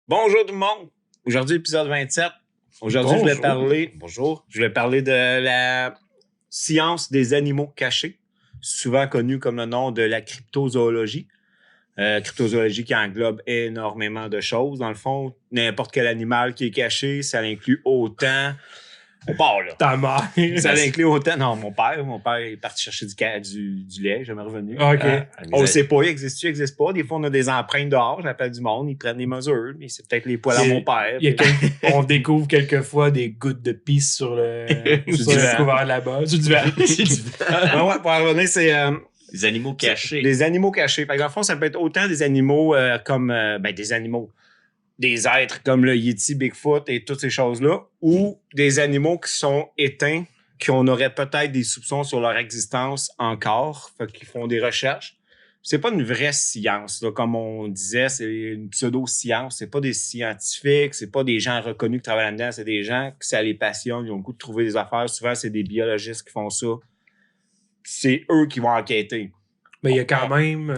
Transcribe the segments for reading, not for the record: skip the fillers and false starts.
Bonjour tout le monde. Aujourd'hui, épisode 27. Aujourd'hui, je voulais parler de la science des animaux cachés, souvent connue comme le nom de la cryptozoologie. Cryptozoologie qui englobe énormément de choses. Dans le fond, n'importe quel animal qui est caché, ça inclut autant... On part, là. Ta mère. Ça inclut autant... Non, mon père est parti chercher du lait, jamais revenu. OK. On ne sait pas, il existe pas. Des fois, on a des empreintes dehors, j'appelle du monde, ils prennent des mesures, mais c'est peut-être les poils à mon père. On découvre quelquefois des gouttes de pisse sur le couvert là-bas. Du divan. Ouais, pour en revenir, c'est... des animaux cachés. Des animaux cachés. Fait que dans le fond, ça peut être autant des animaux comme... des animaux... Des êtres comme le Yeti, Bigfoot et toutes ces choses-là, ou des animaux qui sont éteints, qu'on aurait peut-être des soupçons sur leur existence encore, fait qu'ils font des recherches. C'est pas une vraie science, là, comme on disait, c'est une pseudo-science. C'est pas des scientifiques, c'est pas des gens reconnus qui travaillent là-dedans, c'est des gens qui ça les passionne, ils ont le goût de trouver des affaires. Souvent, c'est des biologistes qui font ça. C'est eux qui vont enquêter. Mais il y a quand même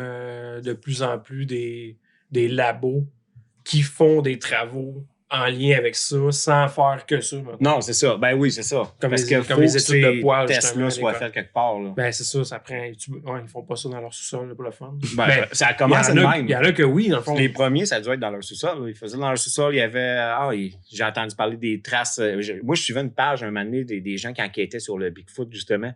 de plus en plus des labos qui font des travaux en lien avec ça, sans faire que ça. Maintenant. Non, c'est ça. Ben oui, c'est ça. Comme parce les, que comme les études de poils, Tesla soit fait quelque part. Là. Ben c'est ça, ça prend... ils font pas ça dans leur sous-sol là, pour le fun. Ben, ça commence de même. Il y en a que oui, dans le fond. Les premiers, ça doit être dans leur sous-sol. Ils faisaient dans leur sous-sol, il y avait... j'ai entendu parler des traces... moi, je suivais une page un moment donné des gens qui enquêtaient sur le Bigfoot, justement.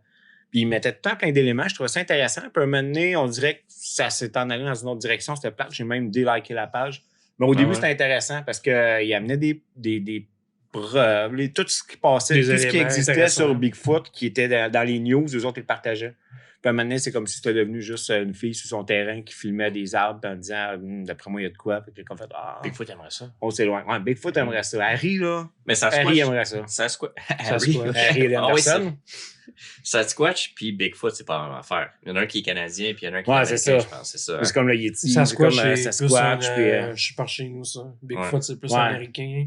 Puis ils mettaient tout le temps plein d'éléments. Je trouvais ça intéressant. Puis un moment donné, on dirait que ça s'est en allé dans une autre direction. C'était plate. J'ai même déliké la page. Mais au début, c'était intéressant parce qu'il amenait des preuves, tout ce qui passait, tout ce qui existait sur Bigfoot qui était dans les news, eux autres, ils le partageaient. Puis à un moment donné, c'est comme si c'était devenu juste une fille sur son terrain qui filmait des arbres en disant d'après moi, il y a de quoi. Puis qu'on fait Bigfoot aimerait ça. On s'éloigne. Ouais, Bigfoot aimerait ça. Harry, là. Mais Harry aimerait ça. Harry Anderson. Sasquatch puis Bigfoot, c'est pas la même affaire. Il y en a un qui est canadien, puis il y en a un qui est américain, je pense. C'est ça. C'est comme le Yeti. Sasquatch, c'est comme je suis par chez nous, ça. Bigfoot, c'est plus américain.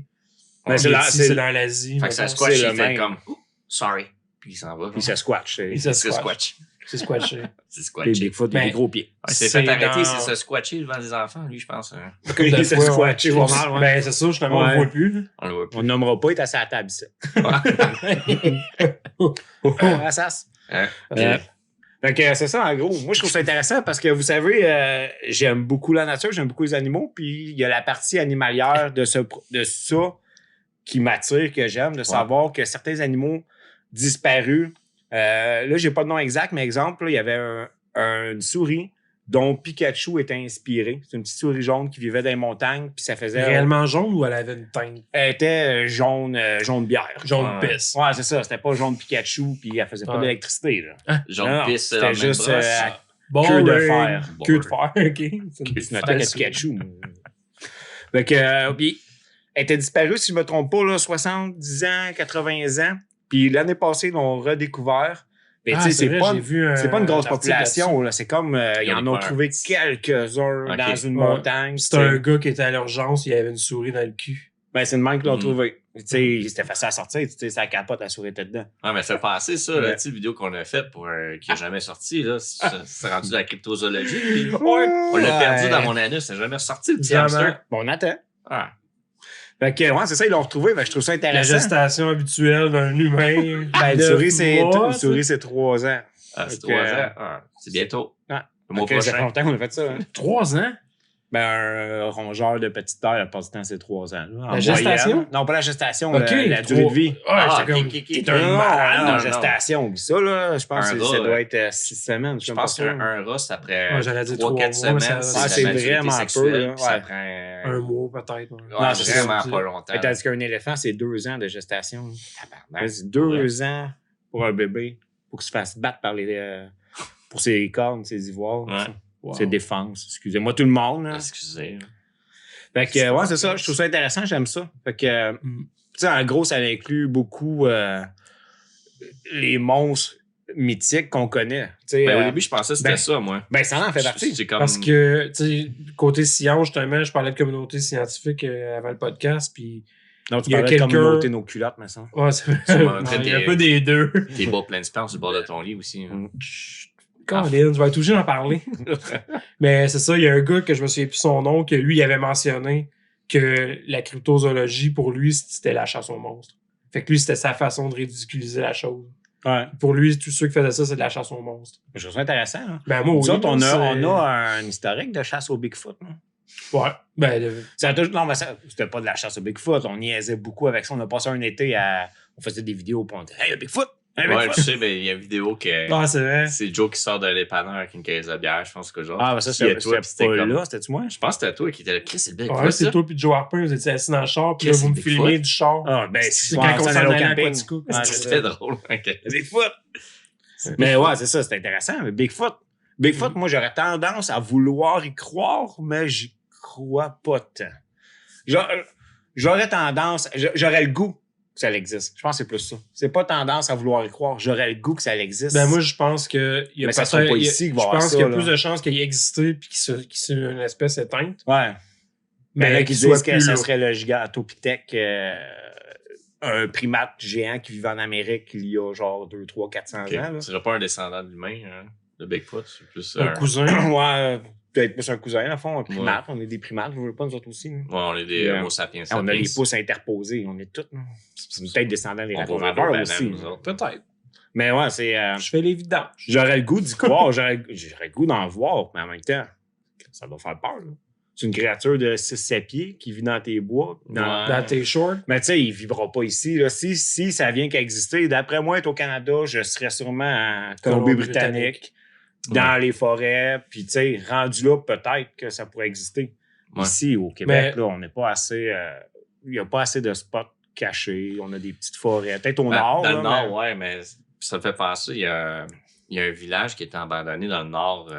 Mais c'est dans l'Asie. Fait que Sasquatch, il fait comme « Sorry », puis il s'en va. Puis Sasquatch. C'est Sasquatch. C'est squatché. C'est squatché. Bigfoot, il a des gros pieds. Il s'est fait arrêter, c'est se squatcher devant des enfants, lui, je pense. Il s'est squatché pas mal. Ben, c'est ça, justement, on le voit plus. On le voit plus. On ne nommera pas, il est assis à la table, ici. Assas. Fait que c'est ça, en gros. Moi, je trouve ça intéressant parce que, vous savez, j'aime beaucoup la nature, j'aime beaucoup les animaux, puis il y a la partie animalière de ça qui m'attire, que j'aime, de savoir que certains animaux disparus, là, j'ai pas de nom exact, mais exemple, là, il y avait une souris dont Pikachu était inspiré. C'est une petite souris jaune qui vivait dans les montagnes, puis ça faisait... Réellement jaune ou elle avait une teinte? Elle était jaune bière. Jaune pisse. Ouais, c'est ça. C'était pas jaune Pikachu, puis elle faisait pas d'électricité. Là. Jaune pisse, c'était juste queue de fer. Queue de fer, OK. C'est une attaque à Pikachu. Fait que, puis, elle était disparue, si je me trompe pas, là, 70 ans, 80 ans. Puis l'année passée, ils l'ont redécouvert. Mais tu sais, c'est pas une grosse population. Là. C'est comme, ils en ont trouvé quelques-uns dans une montagne. C'était un gars qui était à l'urgence, il avait une souris dans le cul. Ben, c'est le même qu'ils l'ont trouvé. Tu sais, c'était facile à sortir. Tu sais, ça capote, la souris était dedans. Ah, mais ça fait passer ça, la petite vidéo qu'on a faite pour qui n'a jamais sorti. Là. C'est rendu de la cryptozoologie. Puis, on l'a perdu dans mon anus. Ça n'a jamais sorti, le petit hamster. Bon, on attend. Ah. Fait que, ouais, c'est ça, ils l'ont retrouvé. Ben, je trouve ça intéressant. La gestation habituelle d'un humain. Ben, une souris, c'est 3 ans. Ah, c'est 3 ans. Ah, c'est bientôt. Ah. Le mois Ça fait prochain. longtemps qu'on a fait ça. Hein. 3 ans? Ben, un rongeur de petite taille, la plupart du temps, c'est 3 ans. Là, la gestation? Moyenne. Non, pas la gestation, okay, la durée de vie. Ah, t'es un malade en gestation. Ça, là, je pense que ça doit être 6 semaines. Je pense qu'un rat, ça après 3-4 semaines. C'est vraiment peu. Ça prend un mois, peut-être. Non, c'est vraiment pas longtemps. Tandis qu'un éléphant, c'est 2 ans de gestation. C'est 2 ans pour un bébé, pour qu'il se fasse battre pour ses cornes, ses ivoires. Wow. C'est défense. Excusez-moi tout le monde. Excusez. Fait que, ouais, c'est ça. Je trouve ça intéressant. J'aime ça. Fait que, tu sais, en gros, ça inclut beaucoup les monstres mythiques qu'on connaît. Ben, au début, je pensais que c'était ça, moi. Ben, ça en fait partie. Parce que, tu sais, côté science, justement, je parlais de communauté scientifique avant le podcast, puis non, tu parlais de communauté nos culottes, mais ça. Ouais, c'est il y a un peu des deux. T'es beau plein de sperme sur le bord de ton lit aussi. Colin, je vais être obligé d'en parler. Mais c'est ça, il y a un gars que je me souviens plus son nom, que lui, il avait mentionné que la cryptozoologie, pour lui, c'était la chasse aux monstres. Fait que lui, c'était sa façon de ridiculiser la chose. Ouais. Pour lui, tous ceux qui faisaient ça, c'est de la chasse aux monstres. Je trouve ça intéressant. Hein? Ben, moi, Nous oui, autres, là, on a un historique de chasse au Bigfoot. Hein? Ouais. Ben, Non, mais c'était pas de la chasse au Bigfoot. On niaisait beaucoup avec ça. On a passé un été à. On faisait des vidéos pour on disait Hey, le Bigfoot! Hey, Ouais, Bigfoot! je sais, mais il y a une vidéo que ah, c'est vrai. c'est Joe qui sort de l'épanneur avec une caisse de bière, je pense que genre. Ah, mais ça, Puis il y a c'était toi, puis c'était pas comme. là. C'était-tu moi? Je pense que c'était toi qui étais là. Chris, c'est le Bigfoot. Ouais, c'est ça? toi puis Joe Harper, vous étiez assis dans le char, puis là, Qu'est-ce vous me que c'est filmez Bigfoot? du char. Ah, ben, C'est quand on s'en allait à Quatico. Ouais, C'était drôle. Ok. Le Bigfoot! Mais ouais, c'est ça, c'est intéressant. Mais Bigfoot, moi, j'aurais tendance à vouloir y croire, mais j'y crois pas tant. J'aurais tendance, j'aurais le goût que ça existe. Je pense que c'est plus ça. C'est pas tendance à vouloir y croire. J'aurais le goût que ça existe. Ben moi, je pense que il y a mais ça sera pas ici qu'il va y je avoir pense ça, qu'il y a là. plus de chances qu'il ait existé puis qu'il soit une espèce éteinte. Ouais. Mais là, qu'il qu'ils soit disent que plus ça là. serait le gigantopithèque, un primate géant qui vivait en Amérique il y a genre 2, 3, 400 Ok. ans. Là. Ce serait pas un descendant de l'humain, hein, le Bigfoot. C'est plus Un cousin. Ouais, peut-être plus un cousin, à fond, un primate. On est des primates, je veux pas nous autres aussi. Là. Ouais, on est des Homo sapiens. On a les sapiens. pouces interposés, on est tous. là. C'est peut-être descendants des On va ouvrir rapports nos bananes, aussi. nous autres. Peut-être. Mais ouais, c'est. Je fais les vidanges. J'aurais le goût d'y croire, j'aurais le goût d'en voir, mais en même temps, ça doit faire peur. Là. C'est une créature de 6-7 pieds qui vit dans tes bois. Ouais. Dans tes shorts. Mais tu sais, il ne vivra pas ici. Là. Si ça vient qu'à exister, d'après moi, être au Canada, je serais sûrement en Colombie-Britannique, dans les forêts. Puis tu sais, rendu là, peut-être que ça pourrait exister. Ouais. Ici, au Québec, là, on n'est pas assez. Il n'y a pas assez de spots cachés. On a des petites forêts. Peut-être au nord. Dans là, le nord, mais- ouais, mais ça me fait penser, il y a un village qui était abandonné dans le nord,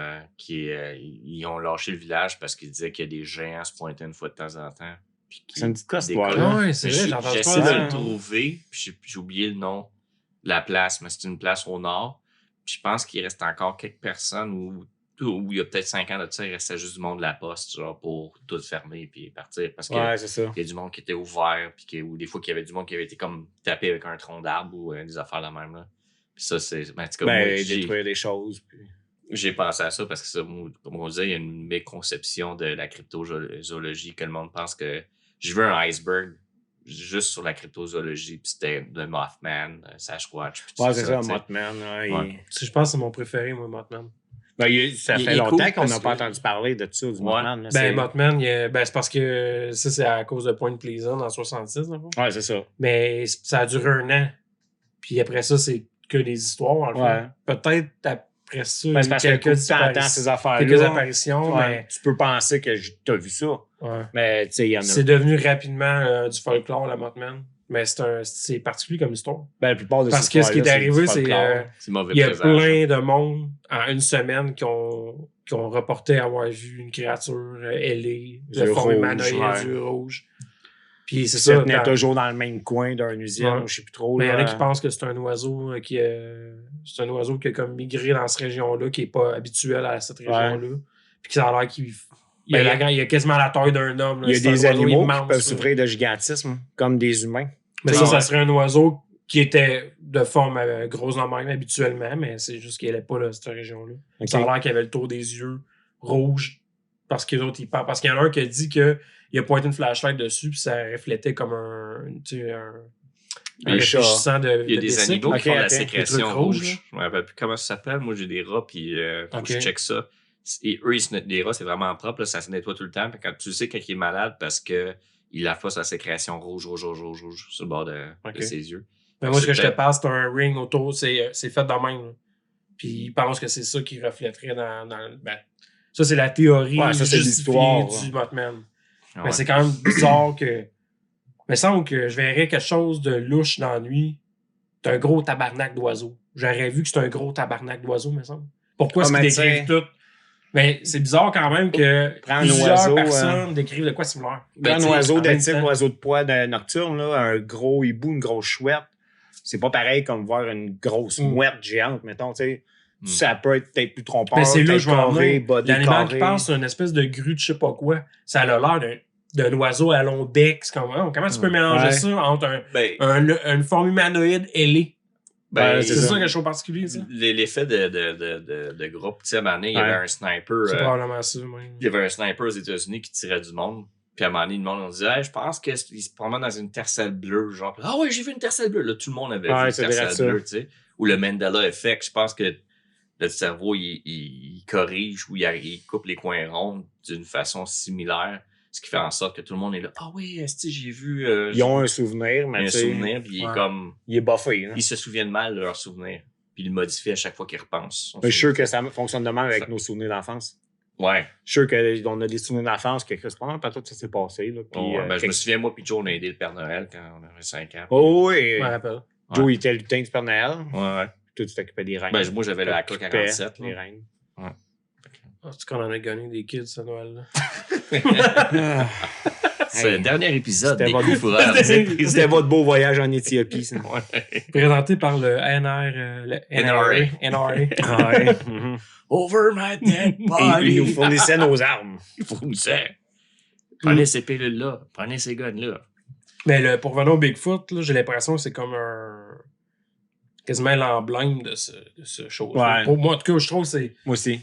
ils ont lâché le village parce qu'ils disaient qu'il y a des géants se pointaient une fois de temps en temps. Puis C'est une petite cosse, des toi, colons. là. Ouais, c'est vrai, j'ai entendu J'essaie parler de de le ça. trouver, puis j'ai oublié le nom de la place, mais c'est une place au nord. Puis je pense qu'il reste encore quelques personnes où il y a peut-être 5 ans de ça, il restait juste du monde de la poste, genre, pour tout fermer puis partir. Parce que Ouais, c'est ça. il y a du monde qui était ouvert, puis ou des fois qu'il y avait du monde qui avait été comme tapé avec un tronc d'arbre ou des affaires de même. Là. Puis ça, c'est. Ben, en tout cas, moi, Détruire des choses. Puis... j'ai pensé à ça parce que ça, comme on disait, il y a une méconception de la cryptozoologie que le monde pense que. J'ai vu un iceberg juste sur la cryptozoologie, puis c'était le Mothman, Sasquatch. Puis Ouais, tout c'est ça, tu sais. Mothman. Ouais, Ouais. Je pense que c'est mon préféré, moi, Mothman. Ça Il fait est longtemps cool qu'on parce n'a pas que- entendu parler de ça, du Ouais. Mothman. là. Ben, C'est- Mothman, c'est parce que ça, c'est à cause de Point Pleasant en 66, dans le fond. Ouais, c'est ça. Mais ça a duré 1 an. Puis après ça, c'est que des histoires, en fait. Ouais. Peut-être après ça, Ben, c'est parce que quelques tu entends ces affaires-là. quelques apparitions, Ouais, tu peux penser que tu as vu ça. mais ouais. Mais tu sais, il y en a. C'est devenu rapidement du folklore, la Mothman. Mais c'est particulier comme histoire. Ben, la plupart de Parce ces que ce qui est histoires-là, arrivé, du c'est folklore. C'est mauvais il y a présage. plein de monde en une semaine qui ont reporté avoir vu une créature ailée, de Du forme rouge, humanoïde, ouais. du rouge. Puis c'est Ça ça. tenait dans- toujours dans le même coin d'une usine, Ouais. ou je sais plus trop. Mais il y en là. a qui pensent que c'est un oiseau c'est un oiseau qui a comme migré dans cette région-là, qui n'est pas habituel à cette région-là. Puis que ça a l'air qu'il Ben, il a quasiment la taille d'un homme. là. Il y a C'est un des oiseau animaux qui immense, peuvent là. souffrir de gigantisme, comme des humains. Mais Ah, ça ouais. serait un oiseau qui était de forme grosse en même habituellement, mais c'est juste qu'il n'allait pas dans cette région-là. Ok. Ça a l'air qu'il avait le tour des yeux rouges parce que les autres, ils parlent. Parce qu'il y en a un qui a dit qu'il a pointé une flashlight dessus puis ça reflétait comme un Les chats. réfléchissant de Il y a des décès. animaux Ok, qui font de la ok. sécrétion Des trucs rouges, rouge. Je me rappelle plus comment ça s'appelle. Moi, j'ai des rats, puis faut Ok. que je check ça. Et eux, les rats, c'est vraiment propre. Là, ça se nettoie tout le temps. Puis quand tu sais quand il est malade parce que il a pas sa sécrétion rouge sur le bord de Ok. ses yeux. Mais moi, ce que je te peut-être- parle, c'est un ring autour, c'est fait de même. là. Puis ils pensent que c'est ça qui reflèterait ben, ça, c'est la théorie Ouais, ça, c'est justifiée l'histoire, du Mothman. Ah Mais ouais. c'est quand même bizarre que. Mais semble que je verrais quelque chose de louche dans la nuit. C'est un gros tabarnak d'oiseaux. J'aurais vu que c'est un gros tabarnak d'oiseaux, me semble. Pourquoi est-ce Ah, qu'ils mais décrivent tout? Mais c'est bizarre quand même que Prends un plusieurs oiseau, personnes décrivent de quoi similaire. Ben, un tu sais, oiseau en de même type temps. oiseau de proie nocturne, là, un gros hibou, une grosse chouette, c'est pas pareil comme voir une grosse mouette géante, mettons, tu sais. Mm. Ça peut être peut-être plus trompeur, Mais c'est là peut-être que je vais en carré, venir. body L'animal qui carré. passe, c'est une espèce de grue de je sais pas quoi. Ça a l'air d'un oiseau à long bec. C'est comme, oh, comment tu peux mélanger Ouais. ça entre Ben, une forme humanoïde ailée? ben, c'est C'est ça. ça quelque chose de particulier, ça? l'effet de groupe. Tu sais, à un moment donné, il y Ouais. avait un sniper. C'est probablement ça, moi. Il y avait un sniper aux États-Unis qui tirait du monde. Puis à un moment donné, le monde on disait, hey, je pense qu'il se promène dans une tercelle bleue. Genre, ah ouais, j'ai vu une tercelle bleue. Là, tout le monde avait vu une tercelle bleue, tu sais. Ou le Mandela Effect. Je pense que le cerveau, il corrige ou il coupe les coins ronds d'une façon similaire. Ce qui fait en sorte que tout le monde est là. Ah oui, j'ai vu. Ils ont un souvenir, mais un souvenir, puis il est comme. Il est buffé. Hein? Ils se souviennent mal de leur souvenir. Puis ils le modifient à chaque fois qu'ils repensent. Je suis sûr que ça fonctionne de même avec nos souvenirs d'enfance. Ouais. Je suis sûr qu'on a des souvenirs d'enfance que c'est pas mal pas tout ça s'est passé. Là, puis, je me souviens, moi, puis Joe, on a aidé le Père Noël quand on avait 5 ans. Oh oui. Je me rappelle. Joe, il était le lutin du Père Noël. Ouais. Toi, tu t'occupais des reines. Moi, j'avais la AK-47. Les reines. Ouais. C'est qu'on en a gagné des kids, ce Noël-là. C'est le dernier épisode des coups fourreurs. C'était votre beau voyage en Éthiopie, ça. Ouais. Présenté par le NRA. Ouais. Over my dead body. Il nous fournissait nos armes. Il fournissait. Prenez ces pilules-là. Prenez ces guns-là. Mais pour revenir au Bigfoot, là, j'ai l'impression que c'est comme quasiment l'emblème de ce chose. Ouais. Pour moi, en tout cas, je trouve que c'est. Moi aussi.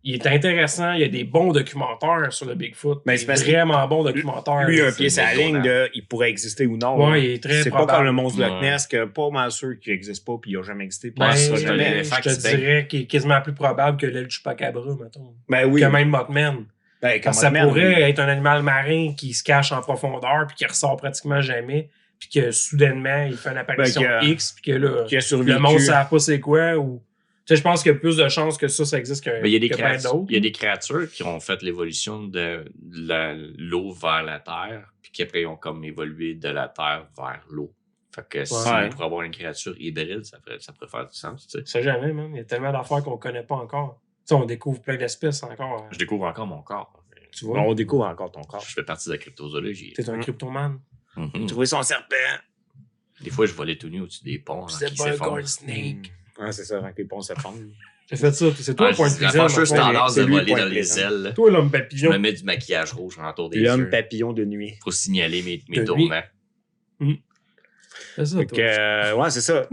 Il est intéressant, il y a des bons documentaires sur le Bigfoot. Mais c'est vraiment bons documentaires. Lui, un pied sur la méconnaissable. ligne de il pourrait exister ou non. Ouais, il est très c'est probable. pas comme le monstre de Loch Ouais. Ness, que pas mal sûr qu'il n'existe pas puis il n'a jamais existé. Puis Ben, il sera c'est jamais. l'éléphant je te qui se baigne. dirais qu'il est quasiment plus probable que l'aile du chupacabra, mettons. Ben oui. Que même Mothman. Ben, Parce que ça pourrait être un animal marin qui se cache en profondeur puis qui ressort pratiquement jamais. Puis que soudainement, il fait une apparition X. Puis que là, qui a survécu. le monde ne sait pas c'est quoi. Ou... Tu sais, je pense qu'il y a plus de chances que ça existe que, Mais il y a des que plein d'autres. Il y a des créatures qui ont fait l'évolution de l'eau vers la terre, puis qui après ils ont comme évolué de la terre vers l'eau. Fait que si on pourrait avoir une créature hybride, ça pourrait faire du sens, tu sais. Ça jamais, man. Il y a tellement d'affaires qu'on connaît pas encore. Tu sais, on découvre plein d'espèces encore. Je découvre encore mon corps. Tu vois? On découvre encore ton corps. Je fais partie de la cryptozoologie. T'es un cryptoman. Mhm. Trouver son serpent. Des fois, je volais tout nu au-dessus des ponts qui s'effondrent. snake. Ouais, c'est ça, avec les ponts s'effondrent. J'ai fait ça. C'est toi le point de La plaisir. fâcheuse tendance c'est de lui le voler point dans de les plaisir. ailes. là. Toi, l'homme Je papillon. me mets du maquillage rouge autour des L'homme yeux papillon de nuit. pour signaler mes De tourments. C'est ça, Fait toi. que, ouais, c'est ça.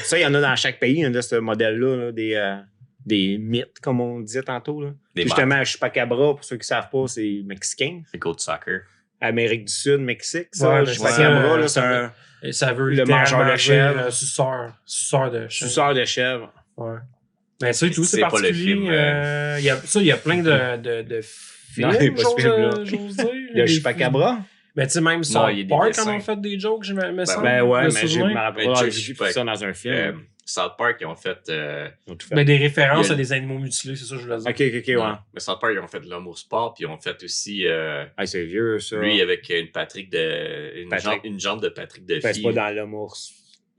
Ça, il y en a dans chaque pays, hein, de ce modèle-là, là, des mythes, comme on disait tantôt. Là. Des Justement, Chupacabra, pour ceux qui ne savent pas, c'est mexicain. C'est Goat Soccer. Amérique du Sud, Mexique, ça. Ouais, le mais Chupacabra, là, c'est ça, un Et ça veut le mangeur de chèvre. Suceur de chèvre. suceur de chèvre. Ouais. Ben, ça et tout, c'est C'est pas le particulier. film, Il y a plein de films, Non, il est pas ce film-là. j'ose dire. Le Des Chupacabra? Ben, tu sais, même Non, South il y a des Park en dessins. ont fait des jokes, je me sens. Ben ouais, le mais je souvenir. me rappelle Ben, pas, Chuck j'ai vu Chuck. ça dans un film. South Park, ils ont fait. Ils ont tout fait. Ben, des références Il y a- à des animaux mutilés, c'est ça que je voulais dire. Ok, ouais. Non, mais South Park, ils ont fait l'homme au sport, puis ils ont fait aussi. Ah, c'est vieux, ça. Lui avec une Patrick. une jambe de Patrick de Ben, c'est fille. pas dans l'amour.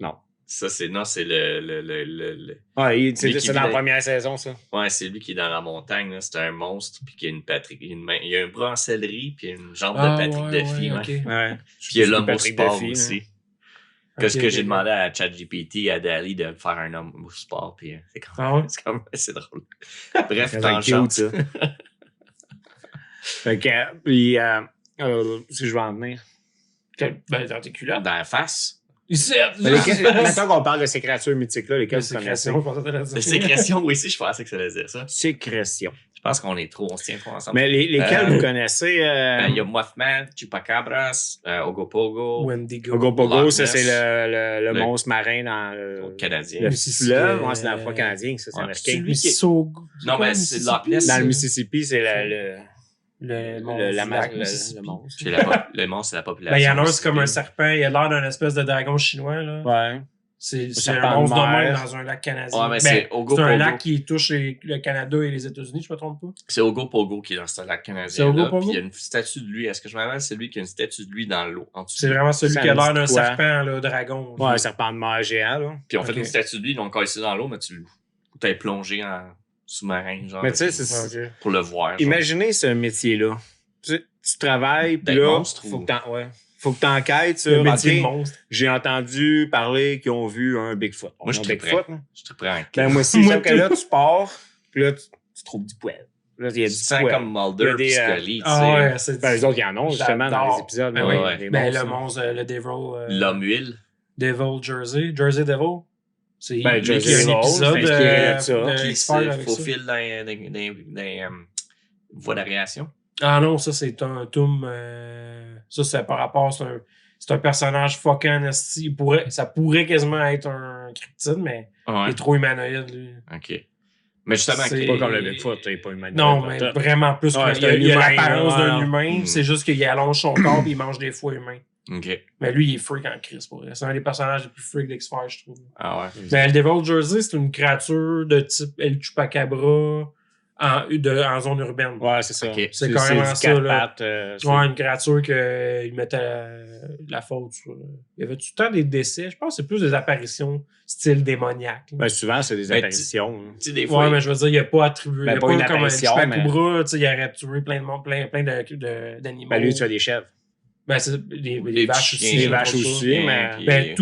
Non. Ça, c'est. Non, c'est le. Ah, Lui c'est qui dans la vit- première saison, ça. Ouais, c'est lui qui est dans la montagne, là. C'est un monstre, puis qui a une Patrick. Il y a un bras en céleri, puis une jambe de Patrick de fille. Ouais. ok. Ouais. Puis il y a l'homme au Patrick sport Duffy, aussi. hein. Qu'est-ce Ok, que ok, j'ai ok. demandé à ChatGPT, à Dali, de faire un homme au sport, puis c'est comme. Ah ouais? C'est drôle. Bref, C'est tangente. cute, ça. Fait que, puis, si je vais en venir. Ben, dans tes culottes. Dans la face. Ici, Maintenant qu'on parle de ces créatures mythiques-là, lesquelles vous connaissez. sécrétion, je pensais que t'allais dire. Les sécrétions, oui, si, je pensais que ça allait dire ça. Sécrétions. Je pense qu'on se tient trop ensemble. Mais lesquelles vous connaissez? Il y a Mothman, Chupacabras, Ogopogo, Wendigo. Ogopogo, Loch ça, Ness. c'est le Le- monstre marin dans au Canadien. le Mississippi. fleuve. Ouais, c'est dans le fleuve canadien, ça, c'est Ouais. américain. Celui qui est- Mississauga. Non, mais c'est Loch Ness. Dans le Mississippi, c'est Le le monstre. Le monstre, c'est la population. Ben, il y en a un, c'est comme un civile. serpent. Il a l'air d'un espèce de dragon chinois, là. Ouais. C'est serpent un de monstre de mer. même dans un lac canadien. Ouais, mais Ben, c'est Ogopogo. un lac qui touche le Canada et les États-Unis, je me trompe pas. C'est Ogopogo qui est dans ce lac canadien. C'est Ogopogo? Puis il y a une statue de lui. Est-ce que je me rappelle? C'est lui qui a une statue de lui dans l'eau, en dessous. C'est vraiment celui Ça qui a me l'air dit d'un quoi? serpent, là, dragon. Ouais, un serpent de mer géant, là. Puis on fait Ok. une statue de lui, donc quand il est dans l'eau, mais tu t'es plongé en sous-marin, genre. Mais tu sais, c'est. Ok. Pour le voir. genre. Imaginez ce métier-là. Tu travailles, puis D'être là, monstre faut ou- que t'enquêtes Le sur. métier de OK, monstre. j'ai entendu parler qu'ils ont vu un Bigfoot. Moi, je Un suis Bigfoot, prêt. là. Je suis prêt à un Ben, moi aussi, Moi, sauf que là, tu pars, puis là, tu trouves du poil. Là, il y a Tu du te sens poil. comme Il y a Mulder des, et Scully, tu Ah sais. ouais, c'est Ben, les autres, ils en ont, justement, dans J'adore. les épisodes. Ben là, ouais. les Ben, monstres, le là. monstre, le Devil. L'homme huile. Devil Jersey. Jersey Devil. C'est Ben, il y a Jersey un Devil, épisode c'est inspiré de ça. de Qui X-Files se avec ça. faufile dans voies d'aération. Ah non, ça, c'est un Toom. Ça, c'est par rapport. C'est un personnage fucking esti. Ça pourrait quasiment être un cryptide, mais il Ouais. est trop humanoïde, lui. OK. Mais justement, C'est- Pas comme le Bigfoot, t'es pas humanoïde. Non, mais vraiment plus. Ouais, que- c'est un il a humain, l'apparence là, d'un ouais. humain. C'est juste qu'il allonge son corps et il mange des fois humains. OK. Mais lui, il est freak en crise pour vrai. C'est un des personnages les plus freak d'X-Files, je trouve. Ah ouais. Mais le Devil Jersey, c'est une créature de type El Chupacabra en zone urbaine. Ouais, c'est ça. Ok. C'est carrément du ça, quatre là. pattes, Ouais, une créature qu'il mettait la faute sur. Il y avait tout le temps des décès. Je pense que c'est plus des apparitions style démoniaque. là. Ben, souvent, c'est des Ben, apparitions. hein. Tu sais, des fois, Ouais, mais je veux dire, il n'y a pas attribué. Ben, il y a pas pas une comme un apparition, Chupacabra, tu sais, il aurait tué plein de monde, plein d'animaux. Ben, lui, tu as des chèvres. Ben, c'est des Des vaches chiens, aussi. Des je vaches trouve ça. aussi, mais. puis- Ben,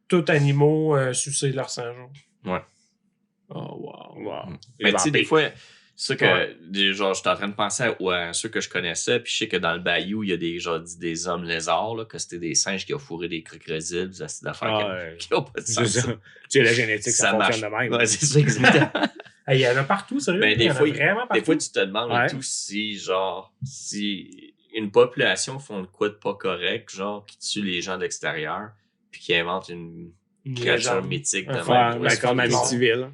tout animaux sucer leur sang jaune. Ouais. Oh, wow. Wow. Mais tu sais, des fois, c'est ça que, Ouais. genre, j'étais en train de penser à ceux que je connaissais, puis je sais que dans le bayou, il y a des hommes lézards, là, que c'était des singes qui ont fourré des crocodiles, des acides d'affaires Ah, ouais. qui n'ont pas de C'est sens. ça. Tu sais, la génétique, ça fonctionne de même. Ouais, c'est ça, exactement. Hey, il y en a partout, sérieux. Ben, il y en a vraiment partout. Des fois, tu te demandes Ouais. et tout si, genre, si une population font de quoi de pas correct, genre, qui tue les gens de l'extérieur, puis qui invente une créature légende. mythique de Un même. Ouais, pour ben, essayer comme de- Amityville.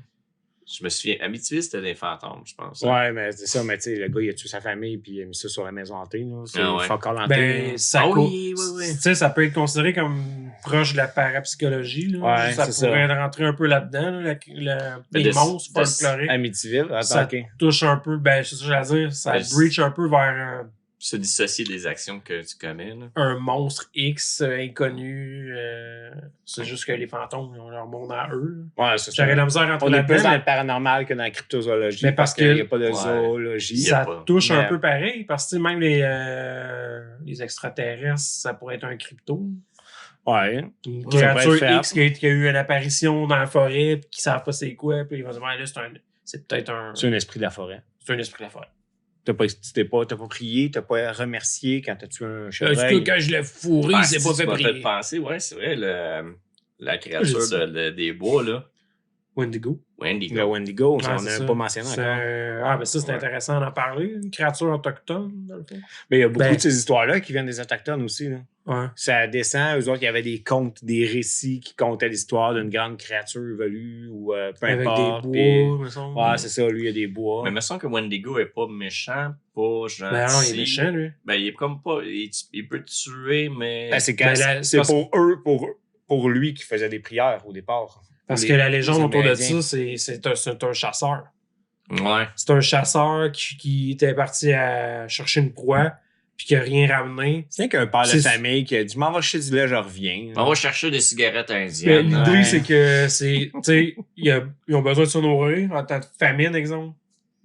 Je me souviens, Amityville, c'était des fantômes, je pense. Ouais, mais c'est ça, mais tu sais, le gars, il a tué sa famille, puis il a mis ça sur la maison hantée. là. C'est Ah ouais. fuck all hanté. Ben, ça, Ah co- oui, oui, oui. tu sais, ça peut être considéré comme proche de la parapsychologie. Là. Ouais, ça c'est pourrait ça. rentrer un peu là-dedans. Là, Mais les de- monstres de- folkloriques. Amityville, attends, Ça ok. touche un peu, ben, c'est ça que j'allais dire, ça Ben, breach un peu vers Se dissocier des actions que tu commets, là. un monstre X inconnu. C'est juste que les fantômes, ils ont leur monde à eux. là. Ouais, c'est ça. J'aurais de la misère à rentrer On est plus là-dedans, dans mais le paranormal que dans la cryptozoologie. Mais parce qu'il que- n'y a pas de Ouais. zoologie. Il y a ça pas. touche un Mais- peu pareil, parce que tu sais, même les extraterrestres, ça pourrait être un crypto. Ouais. Une Ça pourrait créature être fait. X qui a eu une apparition dans la forêt, puis qui ne savent pas c'est quoi, puis ils vont se dire, ouais, là, c'est peut-être un. C'est un esprit de la forêt. C'est un esprit de la forêt. T'as pas prié, t'as pas remercié quand t'as tué un Est-ce que chevreuil. quand je l'ai fourré, Ah, il s'est si pas tu fait m'as prier. penser, ouais, c'est vrai, la créature Je des bois, là. Wendigo. Wendigo. Le Wendigo, ça, Ouais, on c'est n'a ça. pas mentionné C'est encore. Ah, ben ça, c'est Ouais. intéressant d'en parler. Une créature autochtone, dans le fond. Mais il y a beaucoup Ben- de ces histoires-là qui viennent des Autochtones aussi. Là. Ouais. Ça descend, eux autres, il y avait des contes, des récits qui contaient l'histoire d'une grande créature évolue ou peu Avec importe. des bois, me semble. Ouais, c'est ça, lui, il y a des bois. Mais il me semble que Wendigo est pas méchant, pas gentil. Ben non, il est méchant, lui. Ben, il est comme pas. Il peut te tuer, mais. Ben, c'est Ben, là, c'est parce- pour eux, pour lui qui faisait des prières au départ. Parce Les- que la légende les autour de Amérindiens. ça, c'est un chasseur. Ouais. C'est un chasseur qui était parti à chercher une proie, puis qui a rien ramené. C'est qu'un père de C'est- famille qui a dit: je m'en vais chez du lait, je reviens. On va chercher des cigarettes Mais indiennes. l'idée, Ouais. c'est que tu sais, ils ont besoin de se nourrir en temps de famine, exemple.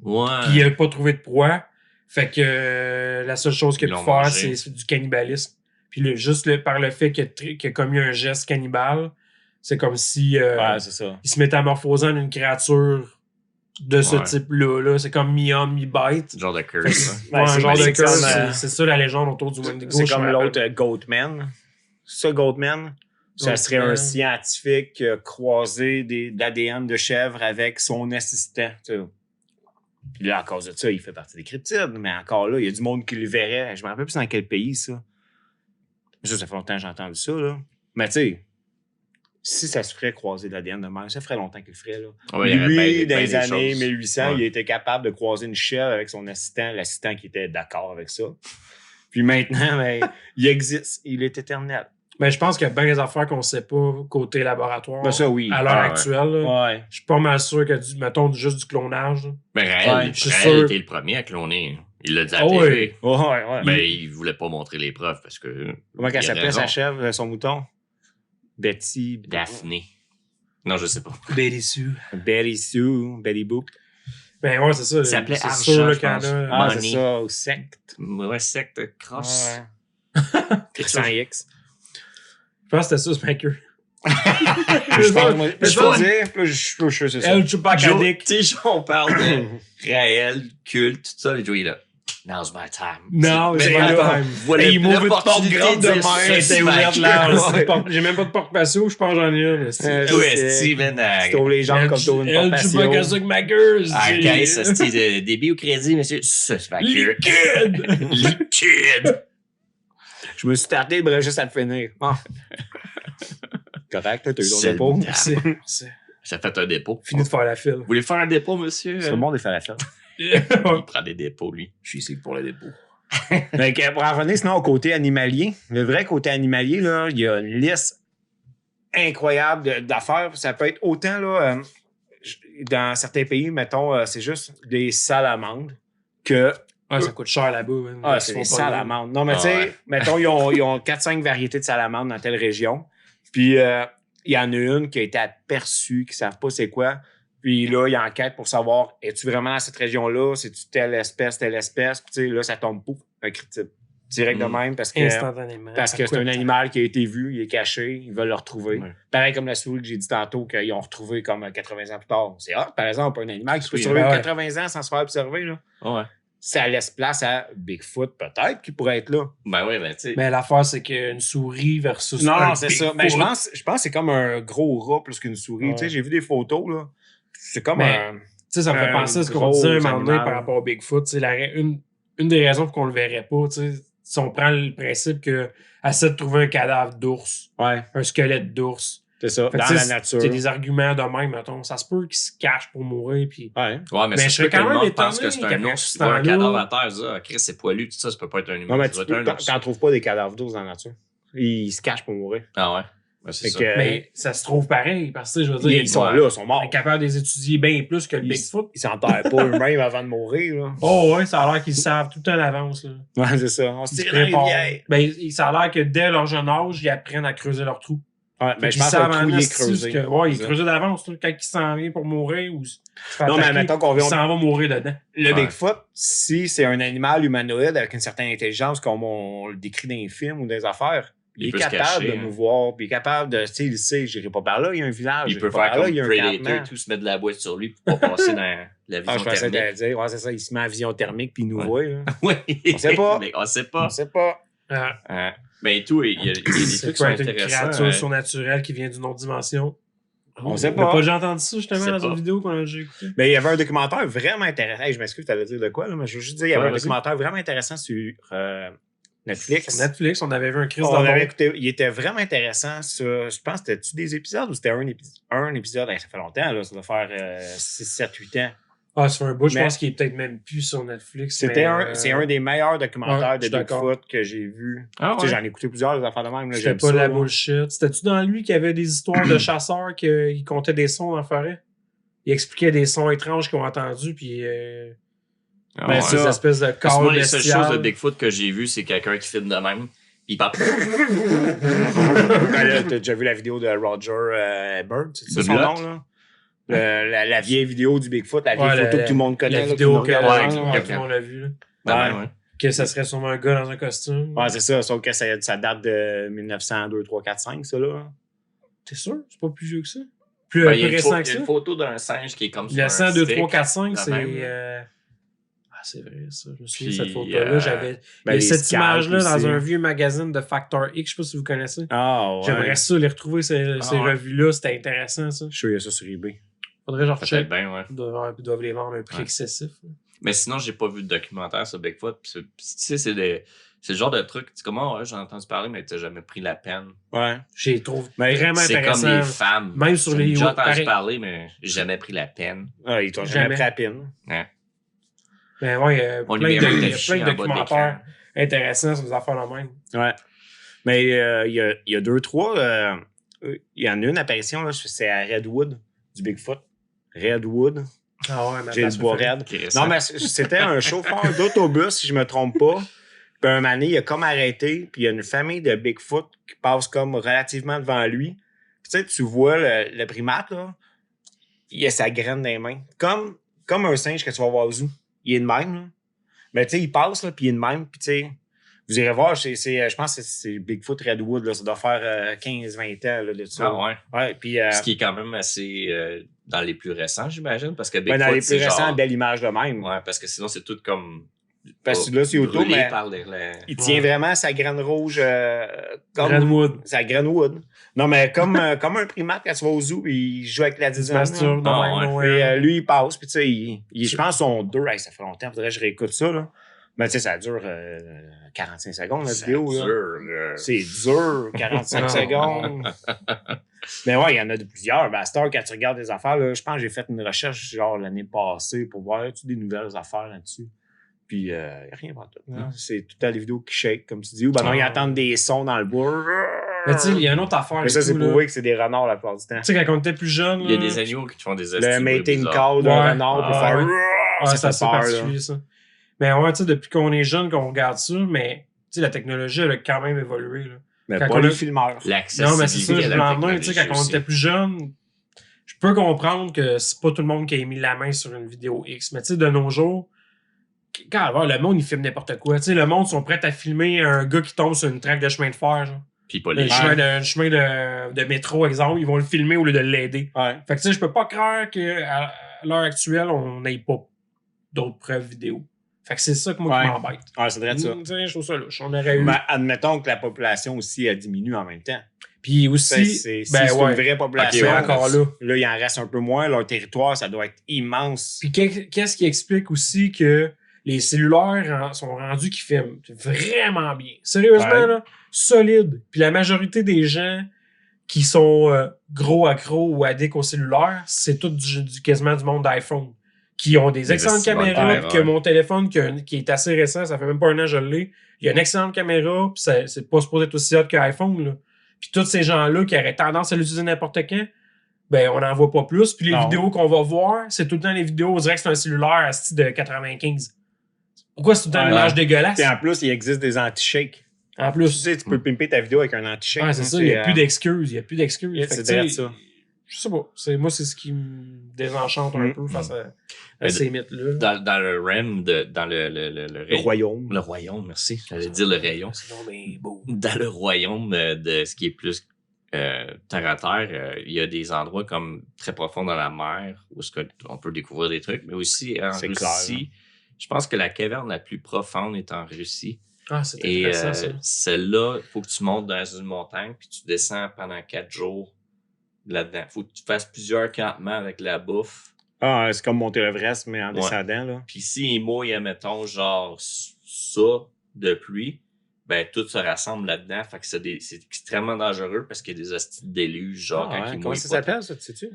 Ouais. Puis il n'a pas trouvé de proie. Fait que la seule chose qu'il Ils a l'ont pu faire, mangé. c'est du cannibalisme. Puis par le fait qu'il a commis un geste cannibale, c'est comme si Ouais, c'est ça. il se métamorphosait en une créature de ce Ouais. type-là. Là. C'est comme mi-homme, mi-bête. Genre de curse. Ouais, Ben, un c'est genre de c'est curse. comme, C'est ça la légende autour du Wendigo. C'est je comme me l'autre rappelle. Goatman. Ça, Goatman, ça serait un Goatman. scientifique qui a croisé de l'ADN de chèvre avec son assistant. Tu sais. Puis là, à cause de ça, il fait partie des cryptides. Mais encore là, il y a du monde qui le verrait. Je me rappelle plus dans quel pays, ça. Ça fait longtemps que j'ai entendu ça. Là. Mais tu sais, si ça se ferait croiser de l'ADN de même, ça ferait longtemps qu'il le ferait. Là. Ouais, il y aurait Lui, bien- dans bien les des années choses. 1800, Ouais. il était capable de croiser une chèvre avec son assistant, l'assistant qui était d'accord avec ça. Puis maintenant, ben, il existe. Il est éternel. Mais je pense qu'il y a bien des affaires qu'on ne sait pas côté laboratoire. Ben ça, oui. À l'heure Ah, ouais. actuelle, là. Ouais. Je suis pas mal sûr que, juste du clonage. là. Mais Raël, Ouais, je suis Raël sûr. était le premier à cloner. Il l'a dit à Ah la ouais. TV. Ouais, ouais. Mais il voulait pas montrer les preuves parce que. Comment il qu'elle a s'appelait, raison. sa chèvre, son mouton? Betty. Daphné. Non, je sais pas. Betty Sue. Betty Sue, Betty Boop. Ben ouais, c'est ça. Il s'appelait c'est Argent, sûr là, je qu'il y en pense. a. Ah, Money. c'est ça, au secte. Ouais, secte cross. Ouais. Sans X. Je pense que c'était ça, Smacker. Je pense, moi, Mais je peux dire, plus je suis sûr, c'est ça. El Chupacabra. Tu sais, on parle de Raël, culte, tout ça, les Joey là. Now's my time. Non, Mais c'est là, pas time. voilà Il m'ouvre une porte l'opportunité grande de dire même. ça, Était ouverte là. J'ai même pas de porte patio, je pense que j'en ai une. Ouais, Steven. Tu t'ouvres les jambes comme tu ouvres une porte Elle joue pas que patio. ça que ma gueule. Ah, caisse, c'est débit au crédit, monsieur. Ça, c'est ma queue. Liquide! Liquide! Je me suis tardé le bras juste à le finir. Ah. Correct, là, t'as eu ton C'est dépôt. le C'est Ça fait un dépôt. fini de faire la file. Vous voulez faire un dépôt, monsieur? C'est le monde est fait la fête. Il prend des dépôts, lui. Je suis ici pour le dépôt. Donc, pour en revenir sinon au côté animalier, le vrai côté animalier, là, il y a une liste incroyable d'affaires. Ça peut être autant, là, dans certains pays, mettons, c'est juste des salamandres que. Ah, ça coûte cher là-bas. Hein. Ah, c'est des salamandres. Non, mais tu sais, mettons, ils ont 4-5 variétés de salamandres dans telle région. Puis, il y en a une qui a été aperçue, qui ne savent pas c'est quoi. Puis là, ils enquêtent pour savoir, es-tu vraiment dans cette région-là? C'est-tu telle espèce? Puis, tu sais, là, ça tombe pouf, un critique. Direct de même parce que Instantanément. c'est un animal qui a été vu, il est caché, ils veulent le retrouver. Ouais. Pareil comme la souris que j'ai dit tantôt, qu'ils ont retrouvé comme 80 ans plus tard. C'est hot, par exemple, un animal qui peut Oui, survivre ouais. 80 ans sans se faire observer. Là. Ouais. Ça laisse place à Bigfoot, peut-être, qui pourrait être là. Ben oui, ben tu sais. Mais l'affaire, c'est qu'une souris versus. Non, un c'est ça. Bigfoot. Mais je pense que c'est comme un gros rat plus qu'une souris. Ouais. Tu sais, j'ai vu des photos, là. C'est comme Mais- un. Tu sais, ça me fait Un penser à ce qu'on gros disait un moment donné animal. par rapport au Bigfoot. Tu sais, une des raisons pour qu'on le verrait pas, tu sais, si on prend le principe que essaie de trouver un cadavre d'ours, Ouais, un squelette d'ours. c'est ça. Fait que Dans tu la sais, nature. C'est des arguments de même, mettons. Ça se peut qu'ils se cachent pour mourir. Puis... Ouais. Ouais, mais je ça serais se peut quand que le même monde pense que étonné c'est un qu'après ours, ce tu vois un temps-là- cadavre à terre, ça, Chris, c'est poilu, tout ça, ça peut pas être un humain. Non, mais ça tu doit être un ours. t'en trouves pas des cadavres d'ours dans la nature. Ils se cachent pour mourir. Ah ouais? Ben, c'est Fait ça. que, Mais ça se trouve pareil. Parce que, tu sais, je veux dire, ils sont ouais. là, ils sont on morts. est capable de les étudier bien plus que le Ils- Bigfoot. Ils s'enterrent pas eux-mêmes avant de mourir. Là. Oh ouais, ça a l'air qu'ils savent tout le temps à l'avance. Là. Ouais, c'est ça. On se Ils se tire dans les préparent. rivières. Ben, ça a l'air que dès leur jeune âge, ils apprennent à creuser leur trou. Ouais, mais Fait je qu'ils pense que savent le trou, en il est esti creusé. que- ouais, il est C'est ça. creusé d'avance. Là, quand il s'en vient pour mourir ou se fait Non, mais attaquer, admettons qu'on il vient- s'en va mourir dedans. Le Ouais. Bigfoot, si c'est un animal humanoïde avec une certaine intelligence, comme on le décrit dans les films ou des affaires, il est peut se capable cacher, de hein. nous voir, puis il est capable de, tu sais, il sait, j'irai pas par là, il y a un village. Il j'irai peut pas faire par là, comme il y a un Predator campement. et tout, se mettre de la boîte sur lui pour pas passer dans la Ah, vision je pensais thermique. t'allais dire, ouais, c'est ça, il se met en vision thermique puis il nous Ouais. voit. Là. Oui. On sait pas. Mais on sait On pas. sait pas. Mais et tout, il y a des trucs qui C'est sont peut être une intéressants. créature surnaturelle qui vient d'une autre dimension. On sait On pas. n'a pas déjà entendu ça justement Je sais dans une pas. vidéo qu'on a déjà écoutée. Mais il y avait un documentaire vraiment intéressant. Hey, je m'excuse, tu allais dire de quoi, là, mais je veux juste dire, il y avait Ouais, un vas-y. documentaire vraiment intéressant sur Netflix. Sur Netflix, on avait vu un Chris On dans avait écouté, il était vraiment intéressant. Je pense, c'était-tu des épisodes ou c'était un épisode? Hey, ça fait longtemps, là, ça doit faire 6, 7, 8 ans. Ah, c'est un bout, je Mais- pense qu'il est peut-être même plus sur Netflix. C'est mais, un des meilleurs documentaires ouais, de je suis d'accord. Bigfoot que j'ai vu. Ah Tu sais, ouais. j'en ai écouté plusieurs, les affaires de même. là, C'était j'aime pas ça, la là. bullshit. C'était-tu dans lui qu'il y avait des histoires de chasseurs qui comptaient des sons dans la forêt? Il expliquait des sons étranges qu'ils ont entendus, puis Ah Ben, ouais. ça, des espèces de Parce que corps moi, les seules bestiales. choses de Bigfoot que j'ai vues, c'est quelqu'un qui filme de même. Puis il parle. Ben là, t'as déjà vu la vidéo de Roger Bird, c'est ça son Block. nom, là? La vieille vidéo du Bigfoot, la vieille Ouais, photo que tout le monde connaît. La là, vidéo tout que le monde regarde, ouais, là. tout le monde l'a vu. Là. Ben, ouais. Que ça serait sûrement un gars dans un costume. Ouais, c'est ça, sauf que ça date de 1900, 2, 3, 4, 5, ça, là. T'es sûr? C'est pas plus vieux que ça? Plus, Ben, il y a plus une, récent que il y a ça? une photo d'un singe qui est comme Il y a sur un 100, 2, stick. 3, 4, 5, la c'est... même. Ah, c'est vrai, ça. Je me souviens Puis, de cette photo-là. J'avais... ben, il y a les cette scalps image-là dans aussi. un vieux magazine de Factor X, je sais pas si vous connaissez. Ah, ouais. J'aimerais ça les retrouver, ces ouais. revues-là. C'était intéressant, ça. Je suis sûr qu'il y a ça sur eBay. Faudrait que je recheck. Peut-être bien, ouais. Ils doivent les vendre à un prix Ouais. excessif. Mais sinon, j'ai pas vu de documentaire sur Bigfoot. Puis tu sais, c'est le genre de truc. Tu sais, comment, ouais, j'en ai entendu parler, mais t'as jamais pris la peine. Ouais. J'ai trouvé Mais vraiment C'est comme intéressant. les femmes. Même sur J'en ai les- déjà entendu pareil. parler, mais j'ai jamais pris la peine. Ah, ils t'ont jamais Jamais. pris la pine. Mais ouais, il y a On plein lui met de un fichier plein de en bas de documentaires l'écran. intéressants sur des affaires de même. Ouais. Mais il y a 2, 3. Il y en a une apparition, là, c'est à Redwood, du Bigfoot. Redwood. Ah ouais, ma J'ai place du bois préférée. raide. Chris, Non, mais c'était un chauffeur d'autobus, si je me trompe pas. Puis un moment donné, il a comme arrêté, puis il y a une famille de Bigfoot qui passe comme relativement devant lui. Puis tu sais, tu vois le primate, là, il a sa graine dans les mains. Comme un singe que tu vas voir au zoo. Il est de même, là. Mais tu sais, il passe, là, puis il est de même, puis tu sais, vous irez voir, je pense que c'est Bigfoot Redwood, là, ça doit faire 15-20 ans, là, de ça. Ah ouais. Ouais, puis Ce qui est quand même assez dans les plus récents, j'imagine. Parce que ben, Bigfoot, dans les c'est plus récents, genre... belle image de même. Ouais, parce que sinon, c'est tout comme Parce que là, c'est auto, brûlé mais par il tient vraiment sa graine rouge comme Greenwood. sa graine wood. Non, mais comme un primate quand tu vas au zoo, il joue avec la dizaine. Masturbe, Lui, il passe, puis tu sais, je pense son 2, ça fait longtemps, faudrait que je réécoute ça, là. Mais tu sais, ça dure 45 secondes, la vidéo. Là. C'est dur, 45 secondes. Mais ouais, il y en a de plusieurs. Ben, à cette heure, quand tu regardes des affaires, là, je pense que j'ai fait une recherche genre l'année passée pour voir y des nouvelles affaires là-dessus. Puis, il n'y a rien pour tout. C'est tout à les vidéos qui shake, comme tu dis. Ou ben non, ils entendent des sons dans le bois. Mais tu sais, il y a une autre affaire. Mais ça, c'est prouvé que c'est des renards la plupart du temps. Tu sais, quand on était plus jeune. Il y a des animaux qui font des le mating call d'un renard pour faire. Ouais, c'est assez particulier, ça. Mais ouais, tu sais, depuis qu'on est jeune, qu'on regarde ça, mais tu sais, la technologie, elle a quand même évolué. Là. Mais quand pas les filmeurs. Non, mais c'est ça, je l'en demande. Tu sais, quand on était plus jeune, je peux comprendre que c'est pas tout le monde qui a mis la main sur une vidéo X. Mais tu sais, de nos jours, quand le monde, il filme n'importe quoi. Tu sais, le monde sont prêts à filmer un gars qui tombe sur une traque de chemin de fer, genre. Puis pas les chemin de métro, exemple, ils vont le filmer au lieu de l'aider. Ouais. Fait que tu sais, je peux pas croire qu'à l'heure actuelle, on n'ait pas d'autres preuves vidéo. Fait que c'est ça que moi qui m'embête. Ouais, c'est vrai de ça. Je trouve ça louche. On aurait eu. Ben, admettons que la population aussi a diminué en même temps. Puis aussi, c'est une vraie population. Okay, encore là. Là, il en reste un peu moins. Leur territoire, ça doit être immense. Puis qu'est-ce qui explique aussi que les cellulaires sont rendus qui filment vraiment bien. Sérieusement, là, solide. Puis la majorité des gens qui sont gros accros ou addicts au cellulaire, c'est tout quasiment du monde d'iPhone. Qui ont des excellentes caméras, puis que mon téléphone qui est assez récent, ça fait même pas un an que je l'ai, il y a une excellente caméra, puis c'est pas supposé être aussi hot que l'iPhone, là. Puis tous ces gens-là qui auraient tendance à l'utiliser n'importe quand, ben on n'en voit pas plus. Puis les vidéos qu'on va voir, c'est tout le temps les vidéos, on dirait que c'est un cellulaire à style de 95. Pourquoi c'est tout le temps une image dégueulasse? Et en plus, il existe des anti-shakes. En plus. Tu sais, tu peux pimper ta vidéo avec un anti-shake. Ouais, c'est ça, il n'y a plus d'excuses. Il n'y a plus d'excuses. C'est vrai ça. Je sais pas. Moi, c'est ce qui me désenchante un peu face à ces mythes-là. Dans le REM, dans le royaume. Le royaume, merci. J'allais dire le rayon. C'est mais beau. Dans le royaume de ce qui est plus terre à terre, il y a des endroits comme très profonds dans la mer où on peut découvrir des trucs, mais aussi en Russie. Clair, je pense que la caverne la plus profonde est en Russie. Ah, c'est intéressant, ça. Celle-là, il faut que tu montes dans une montagne puis tu descends pendant 4 jours là-dedans. Faut que tu fasses plusieurs campements avec la bouffe. Ah, c'est comme monter l'Everest, mais en descendant, là. Puis si il mouille, admettons, genre ça de pluie, ben tout se rassemble là-dedans. Fait que c'est extrêmement dangereux parce qu'il y a des hosties de déluge, genre quand il mouille. Comment ça s'appelle, ça, tu sais-tu?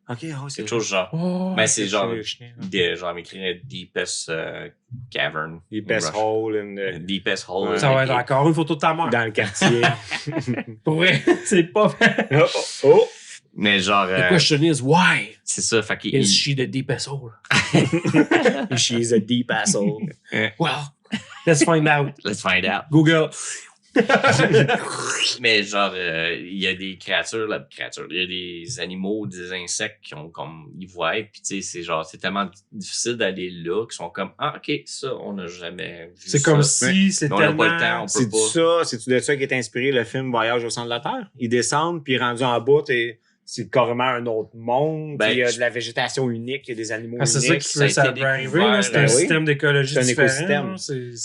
Ok, c'est quelque chose genre. Mais c'est genre, genre m'écrire Deepest Cavern. Deepest Hole in the... Deepest Hole. Ça va être encore une photo de ta mère. Dans le quartier. Pour vrai, c'est pas Mais genre. The question is why? C'est ça, fait qu'il. Is she the deepest hole? She is a deep asshole. Well, let's find out. Let's find out. Google. Mais genre, il y a des créatures, il y a des animaux, des insectes qui ont comme, ils voient, puis tu sais, c'est genre, c'est tellement difficile d'aller là, qu'ils sont comme, ah, ok, ça, on n'a jamais vu ça. C'est comme si c'était on n'a pas le temps, on peut pas. C'est-tu de ça qui est inspiré le film Voyage au centre de la Terre? Ils descendent, puis rendus en bas, c'est carrément un autre monde. Il y a de la végétation unique, il y a des animaux uniques. C'est ça qui peut arriver. C'est un système d'écologie différent.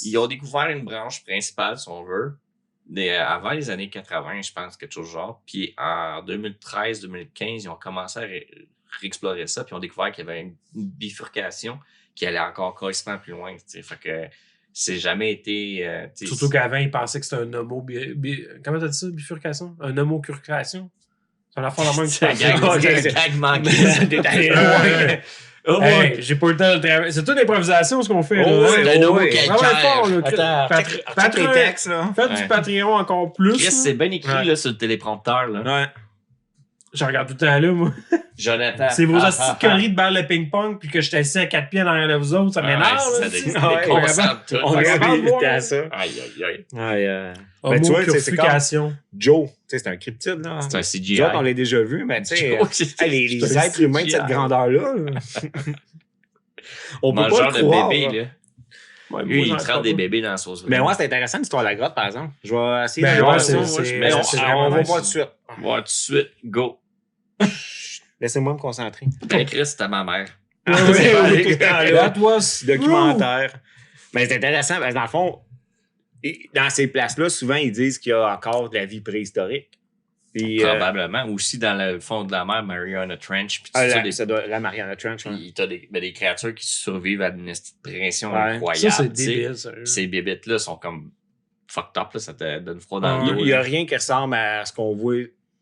Ils ont découvert une branche principale, si on veut, avant les années 80, je pense, quelque chose genre. Puis en 2013-2015, ils ont commencé à réexplorer ça, puis ils ont découvert qu'il y avait une bifurcation qui allait encore carrément plus loin. T'sais. Fait que c'est jamais été... Surtout qu'avant, ils pensaient que c'était un homo... Comment t'as dit ça, bifurcation? Un homocurcation? C'est un affaire la même que gag manqué. Hey, j'ai pas eu le temps de travailler. C'est toute l'improvisation ce qu'on fait. Faites du Patreon encore plus. Chris, c'est bien écrit là, sur le téléprompteur. Là. Ouais. Je regarde tout le temps là, moi. Jonathan. C'est vos petites conneries de balle de ping-pong puis que je suis assis à 4 pieds derrière de vous autres. Ça m'énerve. Ça déconcentre tout. On va éviter à ça. Aïe. Ben, tu vois, c'est comme Joe. C'est un cryptide, là. C'est un CGI. Joe, on l'a déjà vu, mais tu sais, les êtres humains de cette grandeur-là, on peut pas le croire. De bébé, là. Ouais, lui, il traite des bébés dans la sauce. Mais moi, c'est intéressant l'histoire de la grotte, par exemple. Je vais essayer de voir ça. On va voir tout de suite. Voir tout de suite. Go. Laissez-moi me concentrer. Ben, Chris, c'était ma mère. Ah, Ouais, c'est pas ouais. tout le temps là. That was Documentaire. Mais c'est intéressant parce que dans le fond, dans ces places-là, souvent, ils disent qu'il y a encore de la vie préhistorique. Puis, Probablement. Aussi dans le fond de la mer, Mariana Trench. Puis la Mariana Trench. Hein. puis t'as des créatures qui survivent à une pression Ouais. incroyable. Ça, c'est tu sais. débile, sérieux. Ces bébites-là sont comme fucked up, là, ça te donne froid dans Ouais. le dos. Il n'y a là. rien qui ressemble à ce qu'on voit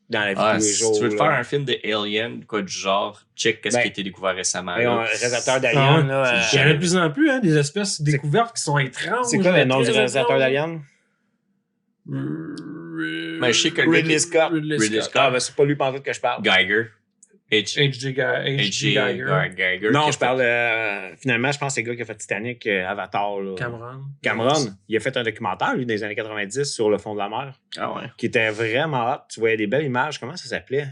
dans la vie Ah, de tous les si jours. tu veux te là. faire un film de Alien, quoi du genre, check qu'est-ce Ben, qui a été découvert récemment. Mais un là. réalisateur Ah d'Alien, ouais. là. Il y en a de plus en plus, hein, des espèces découvertes qui sont étranges. C'est quoi le nom du très réalisateur étranges. d'Alien? Mais je sais que le gars Ridley qui- Scott. Ridley Ridley Scott. Ah, ben c'est pas lui pendant que je parle. Geiger. H.G. Geiger. Geiger. Non, qui je a parle. Finalement, je pense que c'est le gars qui a fait Titanic, Avatar. Là. Cameron. Il a fait un documentaire, lui, des années 90 sur le fond de la mer, fait- Ah ouais. qui était vraiment hot. Tu voyais des belles images. Comment ça s'appelait?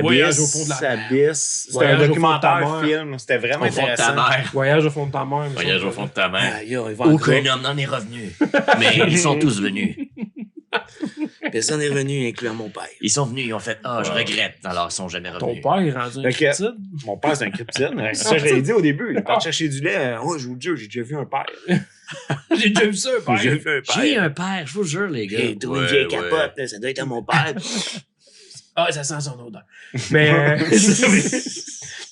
Voyage au fond de la mer. Abyss. C'était Voyage un au documentaire fond de ta mer. film. C'était vraiment Au fond de ta intéressant. mère. Voyage au fond de ta mer. Voyage au fond de ta mère. Ah, yo, ils vont Aucun encore- homme n'en est revenu. Mais ils sont tous venus. Personne n'est revenu, incluant mon père. Ils sont venus, ils ont fait je Ouais. regrette. Alors, ils sont jamais Ton revenus. père est rendu un Fait que- cryptide. Mon père, c'est un cryptide. C'est ça que j'avais dit au début. Il est parti chercher du lait. Oh, je vous le jure, j'ai déjà vu un père. J'ai déjà vu ça, père. J'ai vu un père. J'ai un père, je vous jure, les gars. J'ai trouvé une vieille capote. Là, ça doit être à mon père. Ah, ça sent son odeur. Mais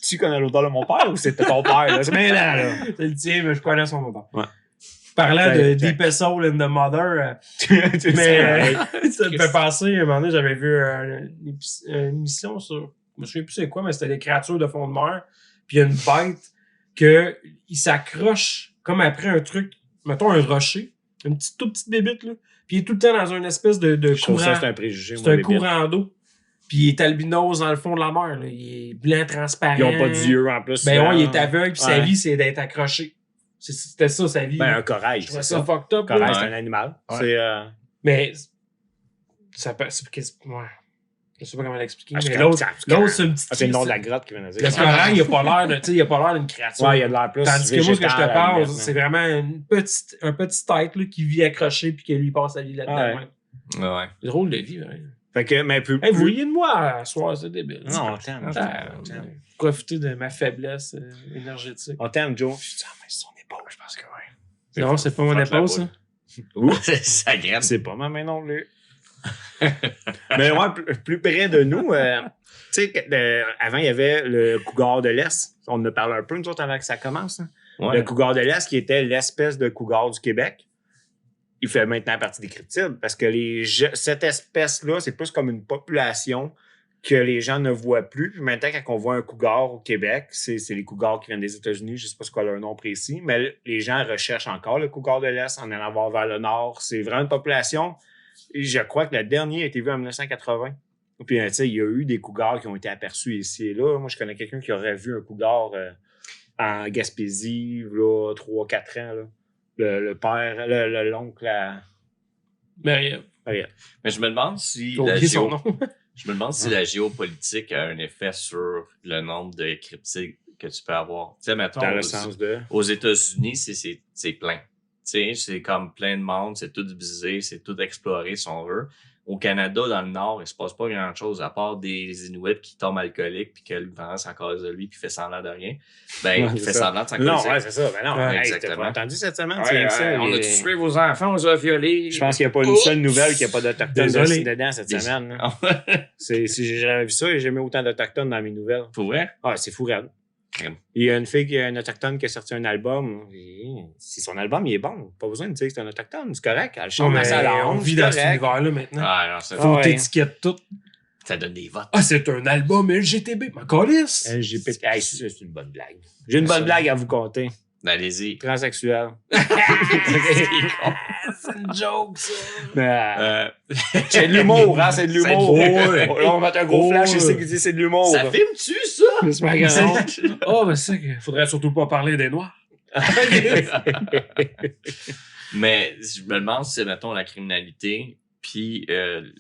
Tu connais l'odeur de mon père ou c'était ton père? Là? C'est bien là. c'est le tien, mais je connais son odeur. Ouais. Parlant Fait- de fait- Deep Soul and the Mother, Tu mais sais, ça me fait penser, à un moment donné, j'avais vu une émission sur, je me souviens plus c'est quoi, mais c'était des créatures de fond de mer, puis il y a une bête il s'accroche comme après un truc, mettons un rocher, une petite, toute petite bébite, là, puis il est tout le temps dans une espèce de je trouve courant. ça, c'est un préjugé. C'est moi, un les bêtes. courant d'eau. Puis il est albinos dans le fond de la mer. Là. Il est blanc transparent. Ils n'ont pas d'yeux en plus. Ben souvent. ouais, il est aveugle, puis sa Ouais. vie, c'est d'être accroché. C'était ça, sa vie. Ben, là. un corail, Je c'est trouvais ça. ça fucked up. Un corail, là. c'est un animal. Ouais. C'est. Mais ça peut. Ouais. Je sais pas comment l'expliquer. Ah, je mais comprends, l'autre, je comprends. c'est une petite. Ah, c'est le nom de la grotte qui vient de dire. Le corail, il a pas l'air de, tu sais, il a pas l'air d'une créature. Ouais, il a de l'air plus. Tandis que moi, ce que je te végétal, à la parle, limite, c'est vraiment un petit tête là, qui vit accroché puis qui lui passe sa vie là-dedans. Ouais. Ouais. C'est drôle de vie, ouais. Fait que, mais plus. Hey, vous riez de moi à soir, c'est débile. Non, on t'aime. Ah, on t'aime. Profiter de ma faiblesse énergétique. On t'aime, Joe. Je dis, ah, mais c'est son épaule, je pense que ouais. Non, c'est pas mon Fuck la épaule, ça. boule. Ça gratte. C'est pas ma main non plus. Mais ouais, plus près de nous, tu sais, avant, il y avait le cougar de l'Est. On en a parlé un peu, nous autres, avant que ça commence. Hein. Ouais. Le cougar de l'Est, qui était l'espèce de cougar du Québec, il fait maintenant partie des cryptides parce que cette espèce-là, c'est plus comme une population que les gens ne voient plus. Puis maintenant, quand on voit un cougar au Québec, c'est les cougars qui viennent des États-Unis, je ne sais pas ce qu'est leur nom précis, mais les gens recherchent encore le cougar de l'Est en allant voir vers le nord. C'est vraiment une population. Et je crois que le dernier a été vu en 1980. Puis, tu sais, il y a eu des cougars qui ont été aperçus ici et là. Moi, je connais quelqu'un qui aurait vu un cougar en Gaspésie, là, 3-4 ans, là. Le père, l'oncle, Mais Mais je me demande si j'ai oublié son nom. Je me demande si la géopolitique a un effet sur le nombre de cryptides que tu peux avoir. Tu sais, mettons, Dans le sens de. aux États-Unis, c'est plein. Tu sais, c'est comme plein de monde, c'est tout divisé, c'est tout exploré, si on veut. Au Canada, dans le Nord, il se passe pas grand-chose, à part des Inuits qui tombent alcooliques puis que le gouvernement s'en cause de lui puis fait semblant de rien. Ben, Ouais, il c'est fait ça. semblant de s'en Non, coller. ouais, c'est ça. Ben non, Ouais, hey, exactement. t'as pas entendu cette semaine? Ouais, c'est rien que ça, on a les- tué vos enfants, on les a violés. Je pense qu'il n'y a pas une seule nouvelle qu'il n'y a pas d'Autochtones Désolé. dedans cette Des- semaine. Là. J'ai jamais vu ça et j'ai jamais autant d'Autochtones dans mes nouvelles. Pour vrai? Ah, c'est fou, raide. Crème. Il y a une fille, une Autochtone qui a sorti un album. Et si son album il est bon, pas besoin de dire que c'est un Autochtone, c'est correct. Elle chante Non, dans mais sa langue, on vit c'est dans cet correct. univers-là maintenant. Ah, non, ça, Faut ouais. t'étiqueter tout. ça donne des votes. Ah, c'est un album LGTB. Ma calisse. LGBT. Hey, c'est une bonne blague. J'ai une bonne blague à vous conter. Allez-y. Transsexuel. C'est une joke, ça. Ah. Euh, C'est de l'humour, hein? C'est de l'humour. Ouais. Là, on va mettre un gros flash Ouais. ici qui dit c'est de l'humour. ça filme-tu, ça? J'espère que non. Oh, mais c'est ça qu'il faudrait surtout pas parler des Noirs. Mais je me demande si, mettons, la criminalité puis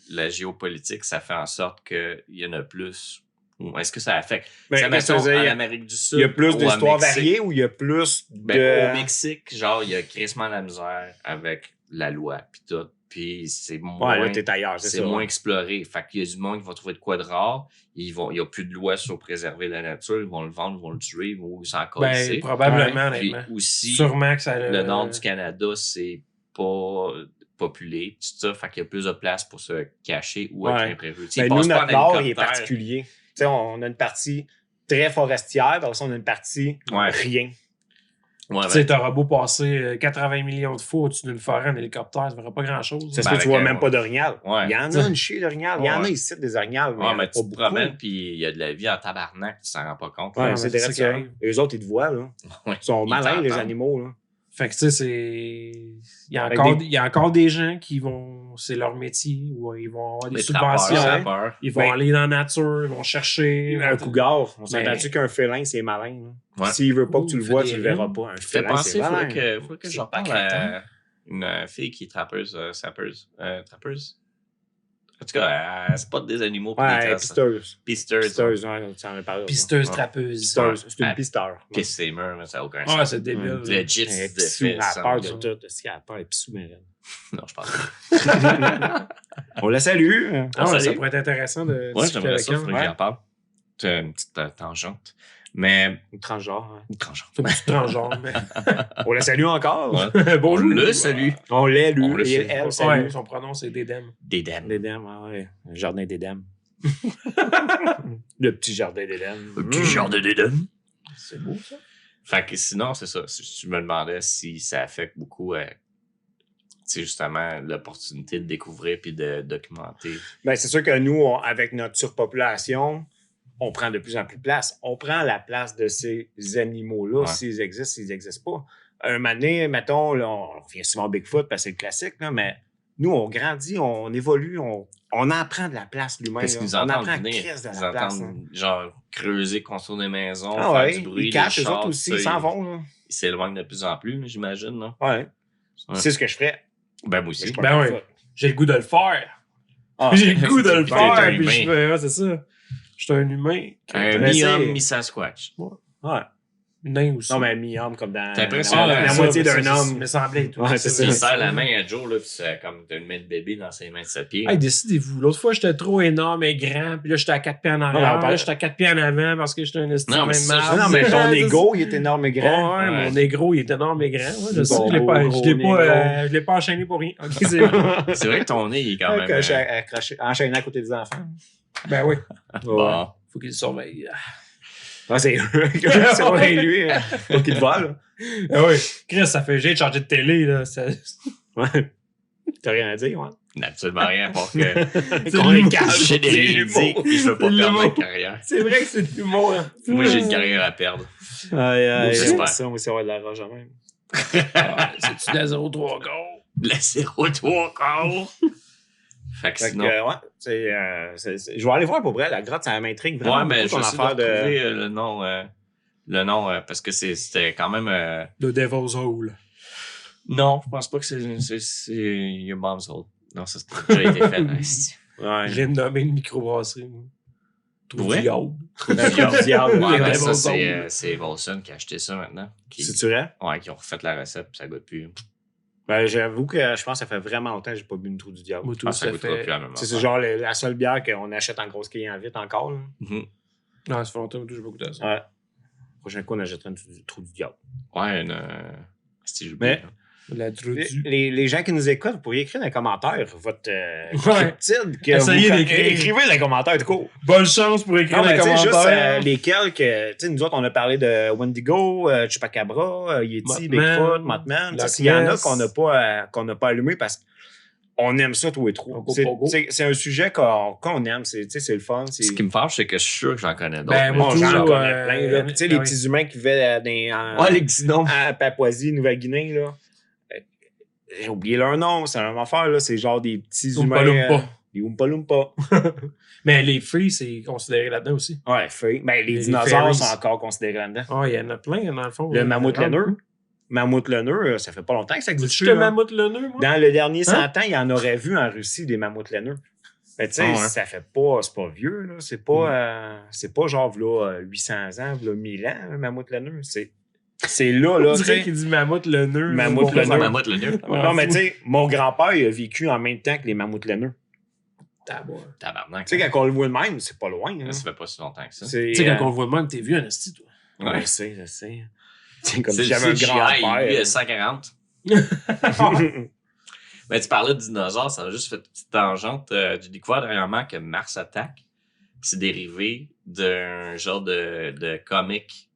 la géopolitique, ça fait en sorte qu'il y en a plus. Ou est-ce que ça affecte? Ben, Ça, qu'est-ce que mettons, tu veux dire? en Amérique du Sud. Il y a plus ou d'histoires au Mexique. variées ou il y a plus de. Ben, au Mexique, genre, il y a crissement la misère avec la loi puis tout. puis c'est Ouais, moins, là, t'es ailleurs, c'est c'est ça. moins ouais. exploré. Fait qu'il y a du monde qui va trouver de quoi de rare. Il n'y a plus de loi sur préserver la nature. Ils vont le vendre, ils vont le tuer, ils vont s'en Ben, coller. probablement, Puis honnêtement. aussi, Sûrement que ça... le nord du Canada, c'est pas populé, tout ça. Fait qu'il y a plus de place pour se cacher ou être Ouais. imprévu. Ben, nous, notre nord, il est particulier. Tu sais, on a une partie très forestière, par contre, on a une partie Ouais. rien. Ouais, Tu sais, t'auras beau passer 80 millions de fois au-dessus d'une forêt en hélicoptère, ça ne fera pas grand-chose. Ça se Ben, peut que tu avec vois un- même pas d'orignal. Ouais. Il y en a une chier d'orignal. Il y en a Ouais. ici des orignales, mais il y Ouais, en a mais pas tu te beaucoup. promènes, puis il y a de la vie en tabarnak, tu t'en rends pas compte. Ouais, Ouais, c'est mais c'est direct ça ça. qui arrive. Eux autres, ils te voient, là. Ouais. Ils sont Ils malins, les t'entendent. animaux, là. Fait que tu sais, c'est. Il y a Avec encore, des- il y a encore des gens qui vont. C'est leur métier, ou ils vont avoir des Les trappeurs, subventions. sapeurs. Ils vont Ben, aller dans la nature, ils vont chercher. Un cougar, on s'entend Mais- tu qu'un félin, c'est malin. là. Ouais. S'il veut pas que tu le Ouh, vois, fait tu le des verras rimes. pas. Un Fais félin, penser, c'est il faudrait malin. que C'est j'en pas parle crétin. à une fille qui est trappeuse, sapeuse. Trappeuse? En tout cas, elle spot des animaux pis des Ouais, traces. pisteuse. Pisteuse. Pisteuse, ouais, tu en as parlé. Pisteuse, Ouais. trappeuse. Pisteuse, c'est une Ouais. pisteur. Pisse ses murs, mais ça n'a aucun Ouais, sens. c'est débile. Ouais. là. Legit, Elle c'est est pissou, fait elle a sans peur de gueule. tout. Est-ce qu'elle a peur? Elle est pissou, mais raide. Non, je pense pas. On la salue. Ah ouais, ça salut. pourrait être intéressant de Ouais, discuter j'aimerais avec ça, elle. faudrait que j'en parle. C'est une petite tangente. Mais. Une transgenre. hein. Une tangente. C'est un petit transgenre, mais. On la salue encore. Ouais. Bonjour. On le salue. On l'a lu. On le Et salue. elle Ouais, salue. son pronom, c'est Dédem. Des dames. L'Édem, ouais. Le jardin d'Édem. Le petit jardin d'Édem. Un petit jardin des dames. C'est beau, ça. Fait que sinon, c'est ça. Si tu me demandais si ça affecte beaucoup, tu sais, justement, l'opportunité de découvrir puis de documenter. Ben, c'est sûr que nous, avec notre surpopulation, on prend de plus en plus de place. On prend la place de ces animaux-là, Ouais. s'ils n'existent pas. Un moment donné, mettons, là, on revient souvent au Bigfoot parce que c'est le classique, là, mais nous, on grandit, on évolue, on en prend de la place, l'humain. Parce là. qu'ils On en entendent prend venir. crise de Ils la place. entendent, hein. genre, creuser, construire des maisons, Ah faire ouais, du bruit, ils cachent, des eux chars, autres aussi, tout ils ça, s'en vont. Là. Ils s'éloignent de plus en plus, j'imagine, là. Ouais. Ouais. C'est ce que je ferais. Ben, moi Mais aussi. je suis pas Ben un ouais. Bigfoot. J'ai le goût de le faire. Ah, J'ai le goût de le t'es un faire. Puis humain. je fais, ouais, c'est ça. Je suis un humain. Un intéressé. mi-homme, mi-sasquatch. Ouais. Nain aussi. Non, mais mi-homme comme dans T'as l'impression la que moitié ça, d'un ça, homme. me semblait et tout. Ouais, c'est ça. Il serre la main à Joe, là, pis c'est comme t'as une main de bébé dans ses mains de 7 pieds. Hey, décidez-vous. L'autre fois, j'étais trop énorme et grand, puis là, j'étais à 4 pieds en Non, arrière. non, pas- là, j'étais à 4 pieds en avant parce que j'étais un estime Non, mais de ça, marde. Non, mais ton Ouais, ego, il est énorme et grand. Ouais, Ouais. mon égro, il est énorme et grand. Ouais, je sais, Ton je l'ai pas, gros je l'ai négro. pas, je l'ai pas enchaîné pour rien. Ok, c'est vrai. C'est vrai que ton nez, il est quand même. Enchaîné à côté des enfants. Ben oui. Bon. Faut qu'il le surveille. Ah, c'est eux qui surveillent lui. Faut qu'il te voit, là. Ah oui. Chris, ça fait j'ai de changer de télé, là. Ça... Ouais. T'as rien à dire, ouais. Absolument rien, pour que. Qu'on est calme. J'ai des C'est réalités l'humour. et je veux pas C'est perdre ma l'humour. carrière. C'est vrai que c'est de l'humour. Hein. Moi, j'ai une carrière à perdre. Aïe, aïe, J'espère. ça, moi aussi, on va de la rage, même. Ah, c'est-tu de la 0,3 quart? La 0,3 encore. Fait que Fait que, sinon. ouais, je vais aller voir pour vrai. La grotte, ça m'intrigue vraiment Ouais, mais beaucoup je ton vais affaire de... retrouver le nom, parce que c'était quand même. The Devil's Hole. Non, je pense pas que c'est Your Mom's Hole. Non, ça a déjà été fait. esti. Ouais. Je viens de nommer une microbrasserie. moi. Trou Ouais? du diable. Le diable. Ouais, ben Devil's ça, Hole. c'est Volson qui a acheté ça maintenant. C'est-tu vrai? Ouais, qui ont refait la recette, puis ça goûte plus. Ben, j'avoue que je pense que ça fait vraiment longtemps que j'ai pas bu une trou du diable. Moi, tout Ah, ça ça goûtera fait... plus à la même C'est affaire. genre la seule bière qu'on achète en grosse client vite encore. Là. Mhm. Non, ça fait longtemps que j'ai pas goûté à ça. Ouais. Prochain coup, on achètera une trou du diable. Ouais, une. Style Mais- La trou Les, du... les gens qui nous écoutent, vous pourriez écrire dans les commentaires votre Ouais. cryptide. que Essayez vous- d'écrire. Écrivez dans les commentaires, du coup. Bonne chance pour écrire Non, mais les tu sais, juste commentaires. lesquels que. Tu sais, nous autres, on a parlé de Wendigo, Chupacabra, Yeti, Mothman, Bigfoot, Mothman. Tu sais, Loch s'il y en a Ness. qu'on n'a pas allumé parce qu'on aime ça tous les trois. Pogo, C'est pogo. c'est un sujet qu'on aime. Tu sais, c'est le fun. Ce qui me fâche, c'est que je suis sûr que j'en connais d'autres. Ben, mais moi, Bon, je- tout, j'en connais euh, plein. Là. Puis, tu sais, ah les oui. petits humains qui vivaient Ouais, les petits noms. en Papouasie, Nouvelle-Guinée, là. J'ai oublié leur nom, c'est la même affaire, là. C'est genre des petits Oompa humains. Loompa. Les Oompa Loompa. Mais les free, c'est considéré là-dedans aussi. Ouais, fait. Ben, les Les dinosaures fairies. sont encore considérés là-dedans. Ah, il y en a plein, dans le fond. Le mammouth laineux. Mammouth laineux, ça fait pas longtemps que ça existe. Je plus, te là. mammouth le nœud, moi? Dans le dernier 100 Hein? ans, il y en aurait vu en Russie des mammouths laineux. Mais tu sais, Ah ouais. ça fait pas. C'est pas vieux, là. C'est pas genre, là, 800 ans, là, 1000 ans, un mammouth laineux. C'est c'est là, On tu dirait sais. qu'il dit mammouth le nœud. Mammouth le nœud. Mammouth le nœud. Non, mais tu sais, mon grand-père, il a vécu en même temps que les mammouths laineux. Tabarnak. Tu sais, quand on le voit de même, c'est pas loin. Hein. Ça fait pas si longtemps que ça. C'est, Tu sais, quand on le voit de même, t'es vieux, Anastie, toi. Ouais, je sais. C'est comme C'est si j'avais un le CGI, grand-père. lui, il a 140. Mais tu parlais de dinosaures, ça a juste fait une petite tangente. J'ai découvert dernièrement que Mars Attack, c'est dérivé d'un genre de comic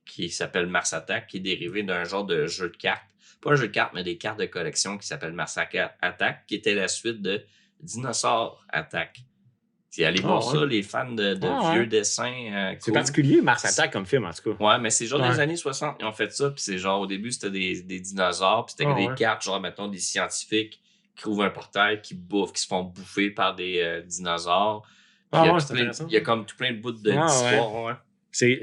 qui s'appelle Mars Attack, qui est dérivé d'un genre de jeu de cartes. Pas un jeu de cartes, mais des cartes de collection qui s'appelle Mars Attack, qui était la suite de Dinosaur Attack. Allez voir ça, les fans de vieux dessins. C'est cool. particulier, Mars Attack, comme film, en tout cas. Ouais, mais c'est genre des années 60, ils ont fait ça, puis c'est genre, au début, c'était des dinosaures, puis c'était des cartes, genre, mettons, des scientifiques qui ouvrent un portail, qui se font bouffer par des dinosaures. Puis il y a comme tout plein de bouts d'histoire, ouais. C'est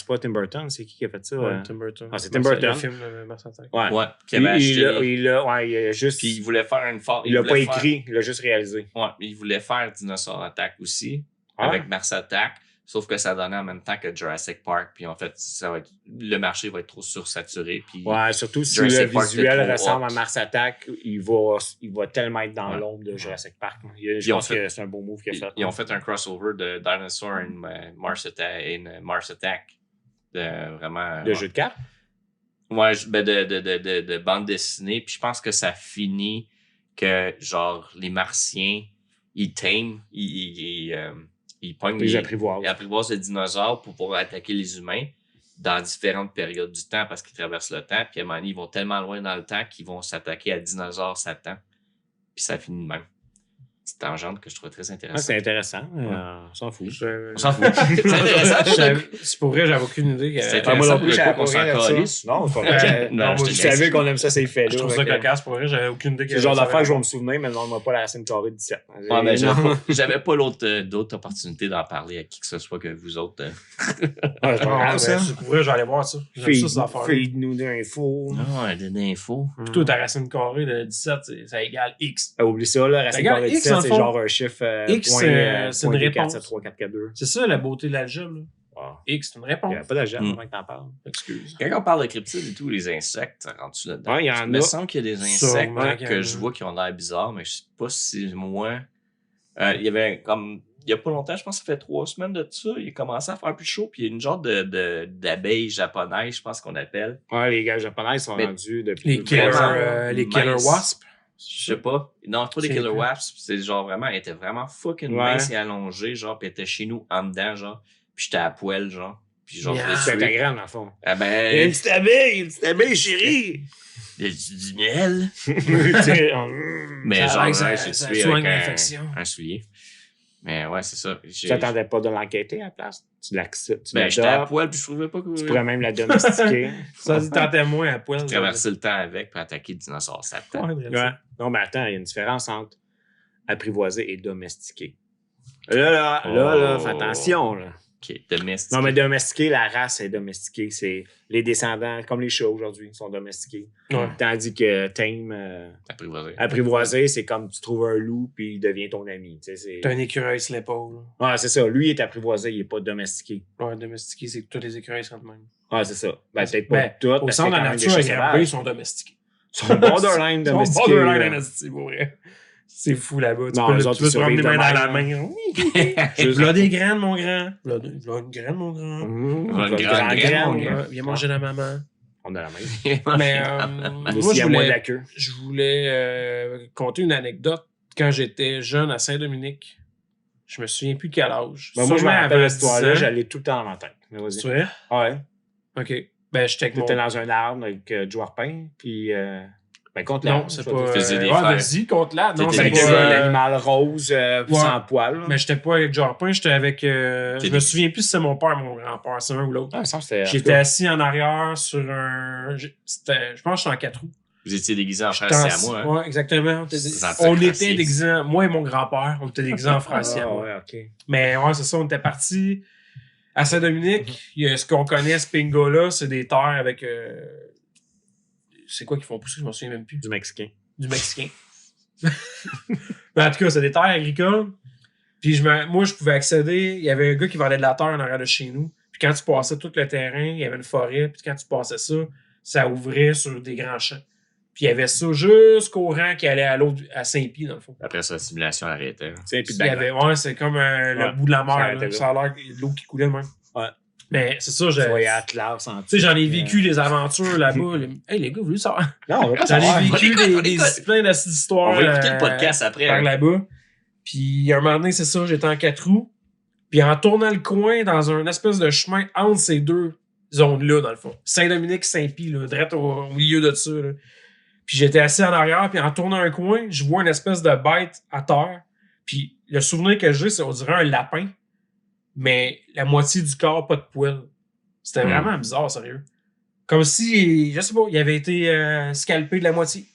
pas Tim Burton, c'est qui a fait ça? Tim Burton. Ah, c'est Tim Burton. Le film de Mars Attack. Ouais. Qui avait acheté. Il a juste. Puis il voulait faire une forme. Il l'a pas écrit, il l'a juste réalisé. Ouais, mais il voulait faire Dinosaur Attack aussi, avec Mars Attack. Sauf que ça donnait en même temps que Jurassic Park. Puis en fait, le marché va être trop sursaturé. Puis ouais, surtout si Jurassic le visuel ressemble hot. à Mars Attack, il va tellement être dans l'ombre de Jurassic Park. Je pense que c'est un beau move qu'il a fait. Ils ont fait un crossover de Dinosaur et Mars Attack. Vraiment. De jeu de cartes? Ouais, de bande dessinée. Puis je pense que ça finit que, genre, les Martiens, ils tament, ils pognent Ils apprivoisent les dinosaures pour pouvoir attaquer les humains dans différentes périodes du temps parce qu'ils traversent le temps. Puis à un moment donné, ils vont tellement loin dans le temps qu'ils vont s'attaquer à dinosaures Satan. Puis ça finit de même. Petite tangente que je trouve très intéressante. C'est intéressant. On s'en fout. On s'en fout. C'est intéressant. C'est pour vrai, j'avais aucune idée. C'est intéressant pour le coup qu'on s'en calisse. Non, c'est pas vrai. Non, Je savais qu'on aime ça, ces faits-là. Je trouve ça cocasse, pour vrai, j'avais aucune idée. C'est le genre d'affaire que je vais me souvenir, mais non, on m'a pas la racine carrée de 17. Ouais, mais j'avais pas d'autre opportunité d'en parler à qui que ce soit que vous autres. Pour vrai, j'allais voir ça. J'aime ça, ces affaires. Feed-nous d'infos. Ah, des infos. Plutôt ta racine carrée de 17, ça égale X. Oublie ça, là, racine carrée de 17, c'est genre un chiffre. X, c'est une réponse. 4, 3, 4, 4, 2. C'est ça la beauté de l'algèbre. X, c'est une réponse. Il n'y a pas d'algèbre avant que t'en parles. Excuse. Quand on parle de cryptides et tout, les insectes, ça rentre-tu là-dedans? Ouais, il y en a. Il me semble qu'il y a des insectes Sûrement que je vois qui ont l'air bizarres, mais je sais pas si moi. Il y avait comme. Il y a pas longtemps, je pense que ça fait 3 semaines de ça, il a commencé à faire plus chaud, puis il y a une genre d'abeille japonaise, je pense qu'on appelle. Ouais, les gars japonais sont rendus depuis. Les killer wasps. Je sais pas. Non, c'est pas des killer wasps, c'est genre vraiment, elle était vraiment fucking mince et allongée, genre, puis elle était chez nous en dedans, genre, puis j'étais à poil, genre. Puis genre, c'était grand, dans le fond. Ah ben. Il y a une petite abeille, chérie! Il y a du miel. Mais genre, j'ai tué avec un soulier. Mais ouais, c'est ça. Tu t'attendais pas de l'enquêter à la place? Tu l'acceptes. Ben, j'étais à poil, puis je trouvais pas que. Tu pourrais même la domestiquer. Ça dit tentais moins à poil. Traverser le temps avec pour attaquer le dinosaure Satan. Ouais. Non, mais attends, il y a une différence entre apprivoiser et domestiquer. Là, fais attention, là. OK, domestiquer. Non, mais domestiquer, la race est domestiquée. C'est les descendants, comme les chats aujourd'hui, sont domestiqués. Ouais. Tandis que tame, apprivoiser, c'est comme tu trouves un loup puis il devient ton ami. T'as un écureuil sur l'épaule. Ouais, c'est ça. Lui, il est apprivoisé, il est pas domestiqué. Ouais, domestiqué, c'est que tous les écureuils sont de même. Ouais, c'est ça. Ben, peut-être pas toutes. Au centre de la nature, les écureuils sont domestiqués. Ils sont borderline domestiqués. Ils sont borderline domestiqués, pour vrai. C'est fou là-bas. Tu peux te prendre les mains dans la main. V'là des graines, mon grand. V'là une graine, mon grand. V'là une grande graine, mon grand. Viens manger la maman. On a la même. Mais moi, je voulais conter une anecdote. Quand j'étais jeune à Saint-Dominique, je me souviens plus quel âge. Moi, je me rappelle cette histoire-là, j'allais tout le temps dans ma tête. C'est vrai? Ouais. OK. Ben, j'étais dans un arbre avec du harpin, puis... Ben, contre non, c'est pas. Vas-y, contre là. Non, c'est pas l'animal rose sans poil. Mais j'étais pas avec Jarpin, j'étais avec. Je me souviens plus si c'est mon père ou mon grand-père, c'est un ou l'autre. J'étais assis en arrière sur un. Je pense que j'étais en 4 roues. Vous étiez déguisés en frère siamois, hein? Ouais, exactement. On était déguisés, moi et mon grand-père, on était déguisés en frère siamois. Ouais, ok. Mais ouais, c'est ça, on était partis à Saint-Dominique. Ce qu'on connaît, ce pingo-là, c'est des terres avec. C'est quoi qu'ils font pousser? Je m'en souviens même plus. Du Mexicain. Mais en tout cas, c'est des terres agricoles. Puis moi, je pouvais accéder. Il y avait un gars qui vendait de la terre en arrière de chez nous. Puis quand tu passais tout le terrain, il y avait une forêt, puis quand tu passais ça, ça ouvrait sur des grands champs. Puis il y avait ça jusqu'au rang qui allait à Saint-Pie, dans le fond. Après ça, la simulation arrêtait. Puis Il y avait, c'est comme le bout de la mer. Là. Ça a l'air de l'eau qui coulait de même. Ouais. Mais c'est ça, Tu voyais Atlas en tu sais, j'en ai vécu des aventures là-bas. Hey, les gars, vous voulez savoir? Non, on va pas J'en savoir. ai vécu On écoute. plein d'histoires. On va écouter le podcast après. Par là-bas. Puis un moment donné, c'est ça, j'étais en 4 roues. Puis en tournant le coin dans un espèce de chemin entre ces deux zones-là, dans le fond. Saint-Dominique-Saint-Pie, là, direct au milieu de ça. Là. Puis j'étais assis en arrière, puis en tournant un coin, je vois une espèce de bête à terre. Puis le souvenir que j'ai, c'est on dirait un lapin, mais la moitié du corps, pas de poils. C'était vraiment bizarre, sérieux. Comme si, je sais pas, il avait été scalpé de la moitié.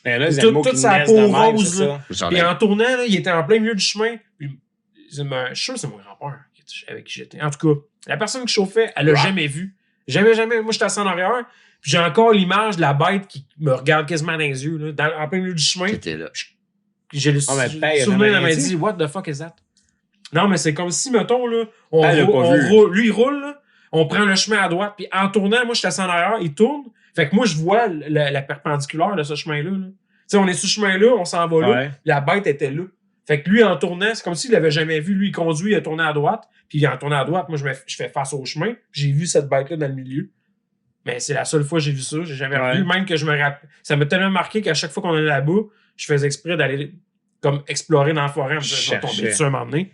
Mais là, Toute sa peau rose. J'en Puis ai- en tournant, là, il était en plein milieu du chemin. Puis, je suis sûr que c'est mon grand-père avec qui j'étais. En tout cas, la personne qui chauffait, elle l'a jamais vu. Jamais. Moi, j'étais assis en arrière. Puis j'ai encore l'image de la bête qui me regarde quasiment dans les yeux, là, en plein milieu du chemin. J'étais là. J'ai le mais paye, souvenir, elle elle m'a m'a dit, what the fuck is that? Non, mais c'est comme si, mettons, là, Elle l'a pas vu. lui, il roule, là, on prend le chemin à droite, puis en tournant, moi, je suis assis en arrière, il tourne. Fait que moi, je vois la perpendiculaire de ce chemin-là. Tu sais, on est sur ce chemin-là, on s'en va là, Ouais. la bête était là. Fait que lui, en tournant, c'est comme s'il l'avait jamais vu. Lui, il conduit, il a tourné à droite, puis en tournant à droite, moi, je fais face au chemin, puis j'ai vu cette bête-là dans le milieu. Mais c'est la seule fois que j'ai vu ça. J'ai jamais revu. Même que je me rappelle. Ça m'a tellement marqué qu'à chaque fois qu'on allait là-bas, je faisais exprès d'aller comme explorer dans la forêt. Je me disais, je vais tomber dessus un moment donné.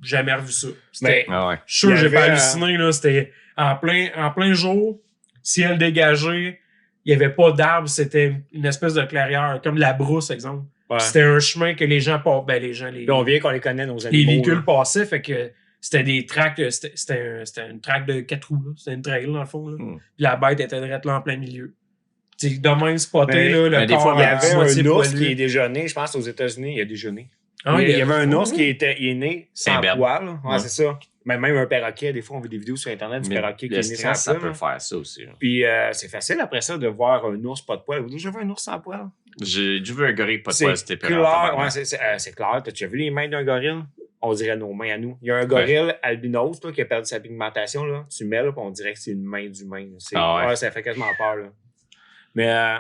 Jamais revu ça. C'était, Ah ouais. je suis sûr que Il y j'ai pas avait, halluciné. Là, c'était en plein jour, ciel dégagé. Il n'y avait pas d'arbres. C'était une espèce de clairière, comme de la brousse, exemple. Ouais. C'était un chemin que les gens passaient. Ben, les gens, Puis on vient qu'on les connaît, nos les animaux. véhicules là. passaient, fait que c'était des tracks, c'était une track de 4 roues, là. C'était une trail dans le fond. Là. Mm. Puis la bête était direct là en plein milieu. Tu sais, de même spoté, Mais- là, le mais des corps fois, Il y à avait moitié un ours poilu. qui est déjeuné, je pense, aux États-Unis. Il a déjeuné. Ah, il y avait un ours qui il est né sans Imberbe. poil. Ouais, Ouais. c'est ça. Mais même un perroquet, des fois, on voit des vidéos sur Internet du Mais perroquet qui le est né sans stress, ça poil. peut là. faire ça aussi. Puis c'est facile après ça de voir un ours pas de poil. Vous avez déjà vu un ours sans poil? J'ai vu un gorille pas de C'est poil, c'était clair. Ouais, c'est clair. T'as déjà vu les mains d'un gorille? On dirait nos mains à nous. Il y a un gorille albinos là, qui a perdu sa pigmentation. Là. Tu mets là, puis on dirait que c'est une main d'humain. Ah ouais. Ça fait quasiment peur. Là. Mais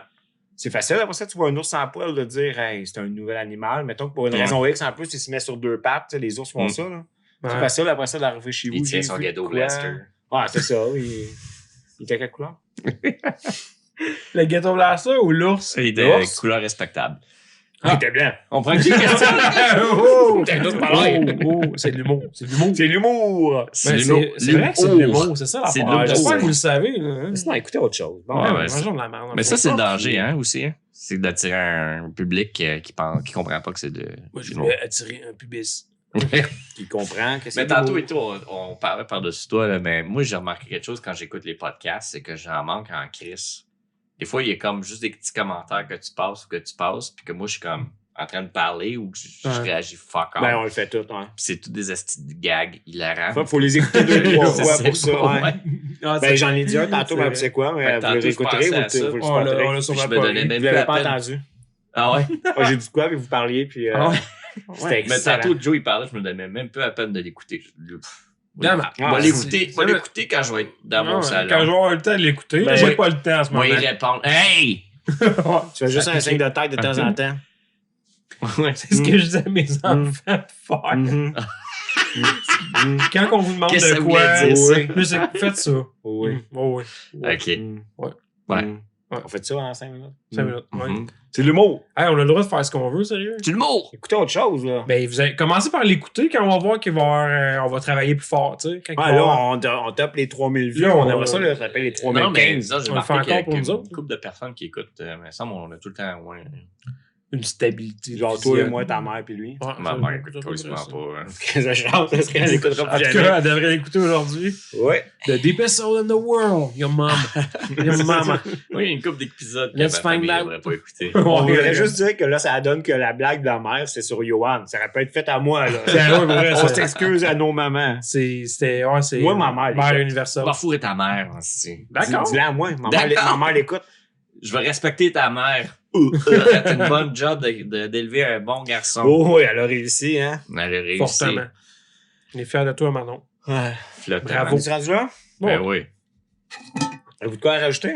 c'est facile. Après ça, tu vois un ours sans poil de dire hey, c'est un nouvel animal. Mettons que pour une Ouais. raison X, en plus, il se met sur 2 pattes. Tu sais, les ours font ça. Là. Ouais. C'est facile après ça d'arriver chez vous. Il tient j'ai son vu ghetto quoi. blaster. Ouais, c'est ça. Il était quelle couleur? Le ghetto blaster ou l'ours? Il était L'ours? couleur respectable. Il était blanc. On prend une question. Oh! T'as un autre pareil. C'est de l'humour. C'est de l'humour. C'est l'humour. C'est Ben, l'humour. c'est vrai que c'est de l'humour, c'est ça la C'est de part. l'humour. J'espère que vous le savez. Là, hein. Sinon, écoutez autre chose. Bon, Ouais, Ouais, ouais, mangeons de la merde. Mais ça, c'est le danger, puis- hein, aussi. Hein? C'est d'attirer un public qui comprend pas que c'est de. Moi, je l'humour. voulais attirer un pubis. Qui comprend que c'est Mais de tantôt l'humour. et tout, on parlait par-dessus toi, là, mais moi, j'ai remarqué quelque chose quand j'écoute les podcasts, c'est que j'en manque en crise. Des fois, il y a comme juste des petits commentaires que tu passes ou que tu passes, puis que moi, je suis comme en train de parler ou que je Ouais. réagis fuck off. Ben, on le fait tout, ouais. Puis c'est tous des estis de gags hilarants. Faut les écouter 2-3 C'est fois ça, pour ça, ouais. ouais. Ah, Ben, j'en ai dit un tantôt, c'est mais c'est quoi, mais Fait que vous tantôt, le je réécouterez pensais ou à ça. vous le On l'a supporterez. sûrement Je me pas donnais ri. même Vous l'avez la pas peine. entendu. Ah ouais? Moi, j'ai dit quoi, puis vous parliez, puis Ah ouais. c'était Mais excellent. tantôt, Joe, il parlait, je me donnais même peu la peine de l'écouter. Damn. On va Ah, l'écouter c'est- va l'écouter quand je vais être dans mon Ouais, salon. Quand je vais avoir le temps de l'écouter, Ben, j'ai oui. pas le temps en ce Moi, moment. il répond Hey! Ouais. Tu fais juste un signe de tête de temps en temps. Ouais. C'est ce que je dis à mes enfants de faire. Mhm. Mhm. Quand on vous demande Qu'est-ce que de ça quoi, voulait dire, ça? plus c'est faites ça. Oui. Oui. Ok. Mhm. Ouais. Ouais. Mhm. On fait ça en 5 minutes? 5 minutes. Ouais. Mhm. C'est de l'humour. Hey, on a le droit de faire ce qu'on veut, sérieux? C'est l'humour! Écoutez autre chose, là. Ben, vous avez commencé par l'écouter quand on va voir qu'il va y avoir, on va travailler plus fort, tu sais. Quand il va Ah, y là, avoir- on tape les 3000 vues. Là, on on- aimerait ça, là, ça s'appelle les Non, mais 3015. ça, j'ai On le fait remarqué encore pour qu'il y nous a autres. une couple de personnes qui écoutent. Mais ça, on a tout le temps, ouais. une stabilité. Genre, toi et moi, ta mère, puis lui. Ouais, Ma ça, mère ça, écoute ça, quasiment ça. pas. hein. Qu'est-ce que je chante? Est-ce qu'elle écoutera En plus tout jamais? cas, elle devrait l'écouter aujourd'hui. Ouais. The deepest soul in the world, your mom. Your mama. Oui, il y a une couple d'épisodes que Let's ma famille find out. n'aimerait pas écouter. On Ouais, voudrait juste dire que là, ça donne que la blague de la mère, c'est sur Johan. Ça aurait pu être fait à moi, là. C'est ouais, vrai, On ça. s'excuse à nos mamans. C'était, ouais, c'est. Moi, ma mère Mère l'écoute. universelle. Va fourrer ta mère, aussi. D'accord. Dis-le à moi. D'accord. Ma mère l'écoute. Je vais respecter ta mère. T'as fait une bonne job d'élever un bon garçon. Oh, oui, elle a réussi, hein. Elle a réussi. Fortement. On est fiers de toi, Manon. Ouais. Flottant. Bravo. On est rendu là? Ben oui. Avez-vous de quoi à rajouter?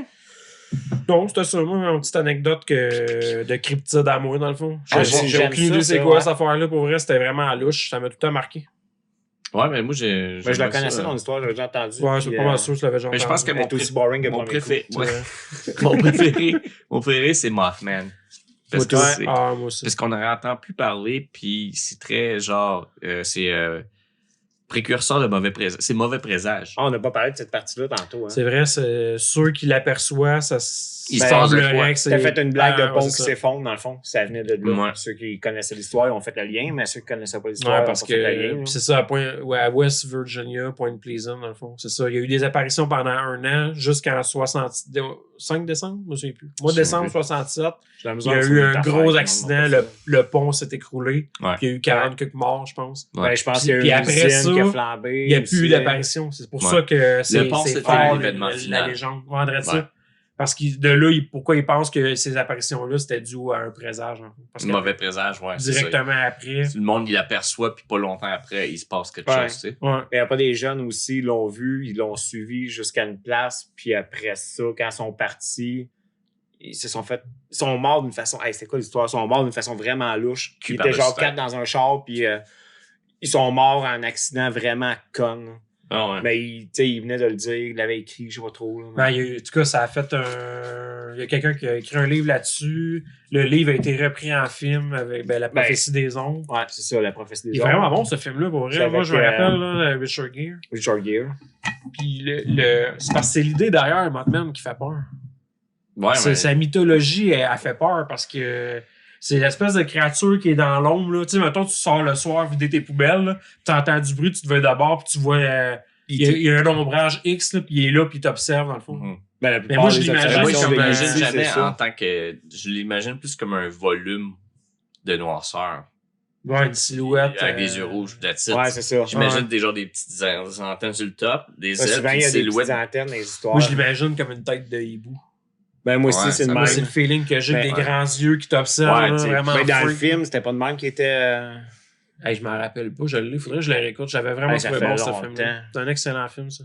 Non, c'était ça, moi, une petite anecdote de cryptide à moi, dans le fond. Ah, J'ai j'aime aucune ça, idée c'est ça, quoi ouais. cette affaire-là. Pour vrai, c'était vraiment à louche. Ça m'a tout le temps marqué. Ouais, mais moi, j'ai. Ben, je la connaissais, ton histoire, j'avais déjà entendu. Ouais, puis, c'est pas mal sûr que je l'avais déjà Mais je entendu. pense que elle est aussi boring que mon premier préféré. coup. Ouais. mon préféré, c'est Mothman. Parce que Ouais. c'est. Ah, moi aussi. Parce qu'on n'en entend plus parler, puis c'est très genre. C'est précurseur de mauvais présage. C'est mauvais présage. Ah, on n'a pas parlé de cette partie-là tantôt. Hein. C'est vrai, c'est ceux qui l'aperçoivent, ça Il se passe de quoi? semblerait que c'est... T'as fait une blague de pont c'est qui ça. s'effondre, dans le fond. Ça venait de là. Ouais. Ceux qui connaissaient l'histoire, ils ont fait le lien, mais ceux qui connaissaient pas l'histoire, Ouais, ils parce ont pas fait le lien. que c'est ça, à West Virginia, Point Pleasant, dans le fond. C'est ça. Il y a eu des apparitions pendant 1 an jusqu'en 5 décembre, je me souviens plus. Mois de décembre 67, il y a eu un gros accident, le pont s'est écroulé. Ouais. Puis il y a eu 40 quelques morts, je pense. Ouais. Ben, je pense qu'il y a eu Puis une après usine ça, qui a flambé. Il n'y a plus eu aussi. d'apparition. C'est pour Ouais. ça que c'est pont, c'était fort, l'événement la final. légende. Vendrait Ouais. ça. Parce que de là, pourquoi ils pensent que ces apparitions-là, c'était dû à un présage. En fait. Parce que Mauvais présage, ouais. c'est directement après. ça. Le monde, il l'aperçoit, puis pas longtemps après, il se passe quelque Ouais. chose, tu sais. Ouais. Mais il n'y a pas des jeunes aussi, ils l'ont vu, ils l'ont suivi jusqu'à une place, puis après ça, quand ils sont partis, ils sont morts d'une façon. Hey, c'est quoi l'histoire? Ils sont morts d'une façon vraiment louche. Ils Cul par étaient genre dessus. 4 dans un char, puis ils sont morts en accident vraiment con. Ah ouais. Mais il venait de le dire, il l'avait écrit, je sais pas trop. Là, Ben, en tout cas, ça a fait un. Il y a quelqu'un qui a écrit un livre là-dessus. Le livre a été repris en film avec la prophétie des ombres. Ouais, c'est ça, la prophétie des Il est ombres. vraiment bon ce film-là, pour C'est vrai. Moi, avec, je me rappelle, là, Richard Gere. Richard Gere. Puis c'est parce que c'est l'idée derrière Mothman qui fait peur. Ouais, C'est mais sa mythologie, elle fait peur parce que c'est l'espèce de créature qui est dans l'ombre. Là. Tu sais, mettons, tu sors le soir vider tes poubelles, tu entends du bruit, tu te vas d'abord, puis tu vois. Il y a un ombrage X, là, puis il est là, puis il t'observe, dans le fond. Mhm. Ben, la plupart moi, je des l'imagine moi, observations je comme de l'imagine Lucie, jamais c'est ça. en tant que. Je l'imagine plus comme un volume de noirceur. Ouais, une silhouette. Avec des yeux rouges, that's it. Ouais, c'est ça. J'imagine Ouais. des petites antennes sur le top, des Ouais, ailes, souvent, puis il y une a des silhouette. petites antennes dans les histoires. Moi, je l'imagine comme une tête de hibou. Ben, moi aussi, Ouais, c'est ça le Moi, même. c'est le feeling que j'ai, Ben, des ouais. grands yeux qui t'observent, Ouais, là, tu sais, vraiment. Mais dans le freak. film, c'était pas de même qui était. Hey, je m'en rappelle pas, je l'ai, faudrait que je le réécoute. J'avais vraiment Hey, ça trouvé fait bon ce longtemps. film-là. C'est un excellent film, ça.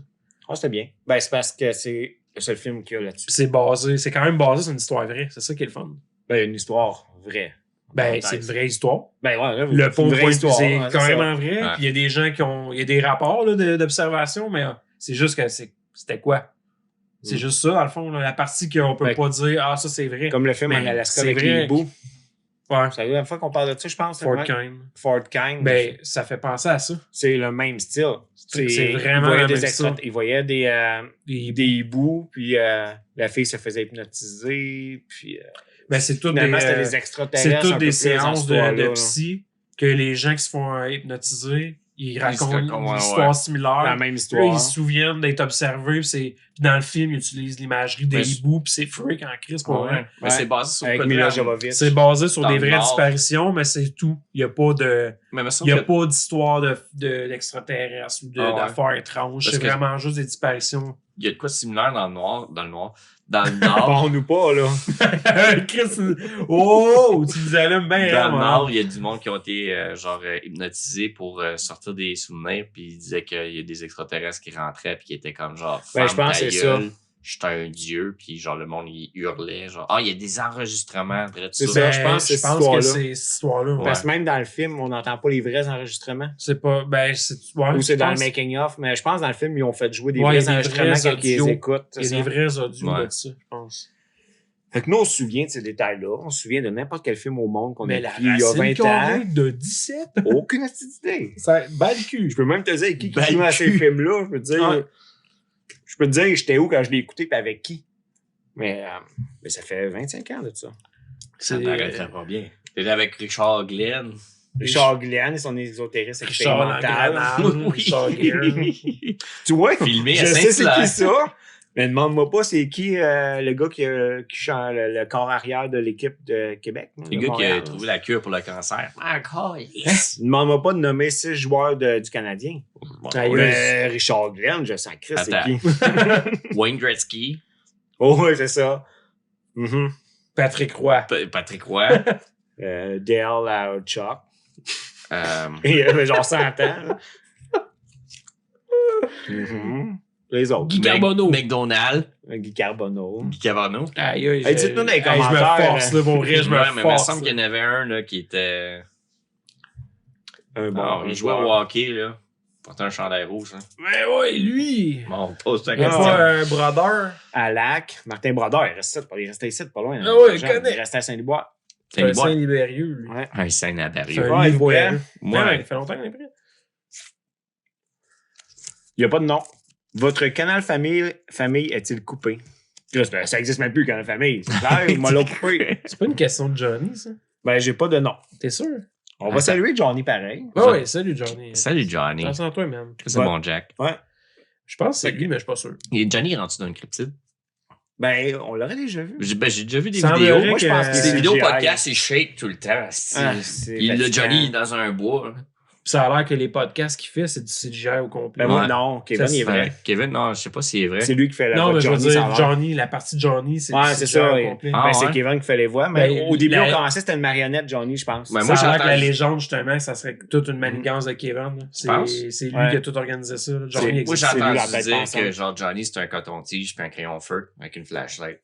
Ah, c'était bien. Ben, c'est parce que c'est le seul film qu'il y a là-dessus. Puis c'est quand même basé sur une histoire vraie. C'est ça qui est le fun. Ben, une histoire vraie. Ben, c'est une vraie histoire. Ben, ouais, là, Le pont une vraie histoire. c'est hein, carrément vrai. Ouais. Puis il y a des gens il y a des rapports là, d'observation, mais c'est juste que c'était quoi? C'est Mm. juste ça, dans le fond. Là, la partie qu'on peut Ben, pas dire, ah, ça c'est vrai. Comme le film Mais en Alaska c'est avec vrai. les hiboux. Ouais. C'est la dernière fois qu'on parle de ça, je pense. Fort ouais. Kind. Fort Kind. Ben, ça fait penser à ça. C'est le même style. C'est vraiment il voyait le des même style. Il voyait des hiboux, puis la fille se faisait hypnotiser, puis Ben, c'est tout finalement, des, c'était des c'est extraterrestres. un toutes peu des plus séances dans cette de histoire-là, psy que les gens qui se font hypnotiser, ils racontent racontent, une ouais, histoire ouais. similaire. La même Puis là, histoire. ils se souviennent d'être observés. Puis dans le film, ils utilisent l'imagerie des Ouais, hiboux. Puis c'est freak en crise pour Ouais. vrai. Mais c'est basé sur Avec quoi de Mila la- Jovovich. C'est basé sur Dans des le vraies Nord. disparitions, mais c'est tout. Il n'y a pas de. Mais me semble Il n'y a que- pas d'histoire d'extraterrestres ou Ah ouais. d'affaires étranges. Parce C'est que- vraiment juste des disparitions. il y a de quoi de similaire dans le noir. Dans le nord. Parle-nous pas, là. Chris, oh, tu nous allumes bien, Dans hein, le moi. Nord, il y a du monde qui ont été hypnotisés pour sortir des souvenirs, puis ils disaient qu'il y a des extraterrestres qui rentraient, puis qui étaient comme genre, Ben, je ferme pense ta que c'est gueule, je suis un dieu, puis genre le monde il hurlait, genre, il y a des enregistrements, de C'est ça. ça. Ben, je pense que c'est cette que histoire-là. c'est cette histoire-là. ouais. Parce que même dans le film, on n'entend pas les vrais enregistrements. C'est pas. Ben, c'est. Ouais, Ou c'est je dans le pense. making-of. Mais je pense que dans le film, ils ont fait jouer des Ouais, vrais des enregistrements vrais quand ils les audios. écoutent. Il y a c'est des ça. vrais audios Ouais. de ça, je pense. Fait que nous, on se souvient de ces détails-là. On se souvient de n'importe quel film au monde qu'on a Mais vu la il y a racine 20 carrée ans. de 17? Aucune idée. Ça bat le cul. Je peux même te dire qui Ben, joue le à ces cul. films-là. Je peux te dire, Ouais. j'étais où quand je l'ai écouté et avec qui. Mais ça fait 25 ans de ça. Ça C'est m'arrêterait pas bien. T'étais avec Richard Glenn. Richard Glenn et son ésotériste Richard expérimental. Langrenard, Richard Gere. Tu vois, Filmé je à sais c'est Saint-Hilaire. qui ça. Mais demande-moi pas c'est qui le gars qui chante le corps arrière de l'équipe de Québec. Le de gars qui a Montréal. trouvé la cure pour le cancer. Encore, Demande-moi pas de nommer 6 joueurs du Canadien. Aïe, Mais Richard Glenn, je sens Chris, c'est Attends. qui? Wayne Gretzky, Oh oui, c'est ça. Mhm. Patrick Roy. Patrick Roy, Dale Chuck. euh, Il avait genre 100 ans. là. Les autres. Guy Carbonneau. McDonald's. Guy Carbonneau. Guy Carbonneau. Aïe, aïe, Hey, dites-nous dans les je me commentaires, force, là, mon vrai, je me Ouais, mais il me force. semble qu'il y en avait un là, qui était. Un Bon, il jouait au hockey, là. Portait un chandail rouge. Hein. Mais ouais, lui. Bon, on pose la Il y a question. pas un brodeur. À Lac. Martin Brodeur, il restait ici, pas loin. Ah ouais, Jean, il connaît. Il restait à Saint-Libois. C'est un Saint-Libérieux, lui. Ouais. Un saint C'est Abarieux. un Ouais, Libérieux. Ouais. Ouais, il fait longtemps qu'il est prêt. Il n'y a pas de nom. Votre canal famille est-il coupé? Là, ça existe même plus, canal famille. C'est clair, il m'a l'a coupé. C'est pas une question de Johnny, ça? Ben, j'ai pas de nom. T'es sûr? On va saluer Johnny pareil. Ouais, ouais, salut, Johnny. Salut Johnny. Attention à toi, man. C'est Ouais. mon Jack. Ouais. Je pense que c'est lui, mais je suis pas sûr. Et Johnny est rendu dans une cryptide. Ben, on l'aurait déjà vu. J'ai déjà vu des Semblerait vidéos. Moi, je pense que Des c'est vidéos CGI. podcast, il shake tout le temps. Ah, c'est Puis le fatigant. Johnny est dans un bois. là. Puis ça a l'air que les podcasts qu'il fait, c'est du CGI au complet. Ben, moi, Ouais. non, Kevin, Ça, il est c'est vrai. Kevin, non, je sais pas s'il est vrai. C'est lui qui fait la Non, voix mais de je veux Johnny, ça a dire, l'air. Johnny, la partie de Johnny, c'est Ouais, du c'est CGI ça. au complet. Ah, Ben, c'est ouais. Kevin qui fait les voix. Mais Ben, au début, la- on commençait, c'était une marionnette, Johnny, je pense. Ouais, moi, Ça a l'air que la j'entends- légende, justement, ça serait toute une manigance de Kevin. là. penses? C'est lui Ouais. qui a tout organisé ça. là. C'est- Johnny Moi, existe. j'ai c'est lui la entendu tête dire pensante. que genre Johnny, c'est un coton-tige puis un crayon feu avec une flashlight.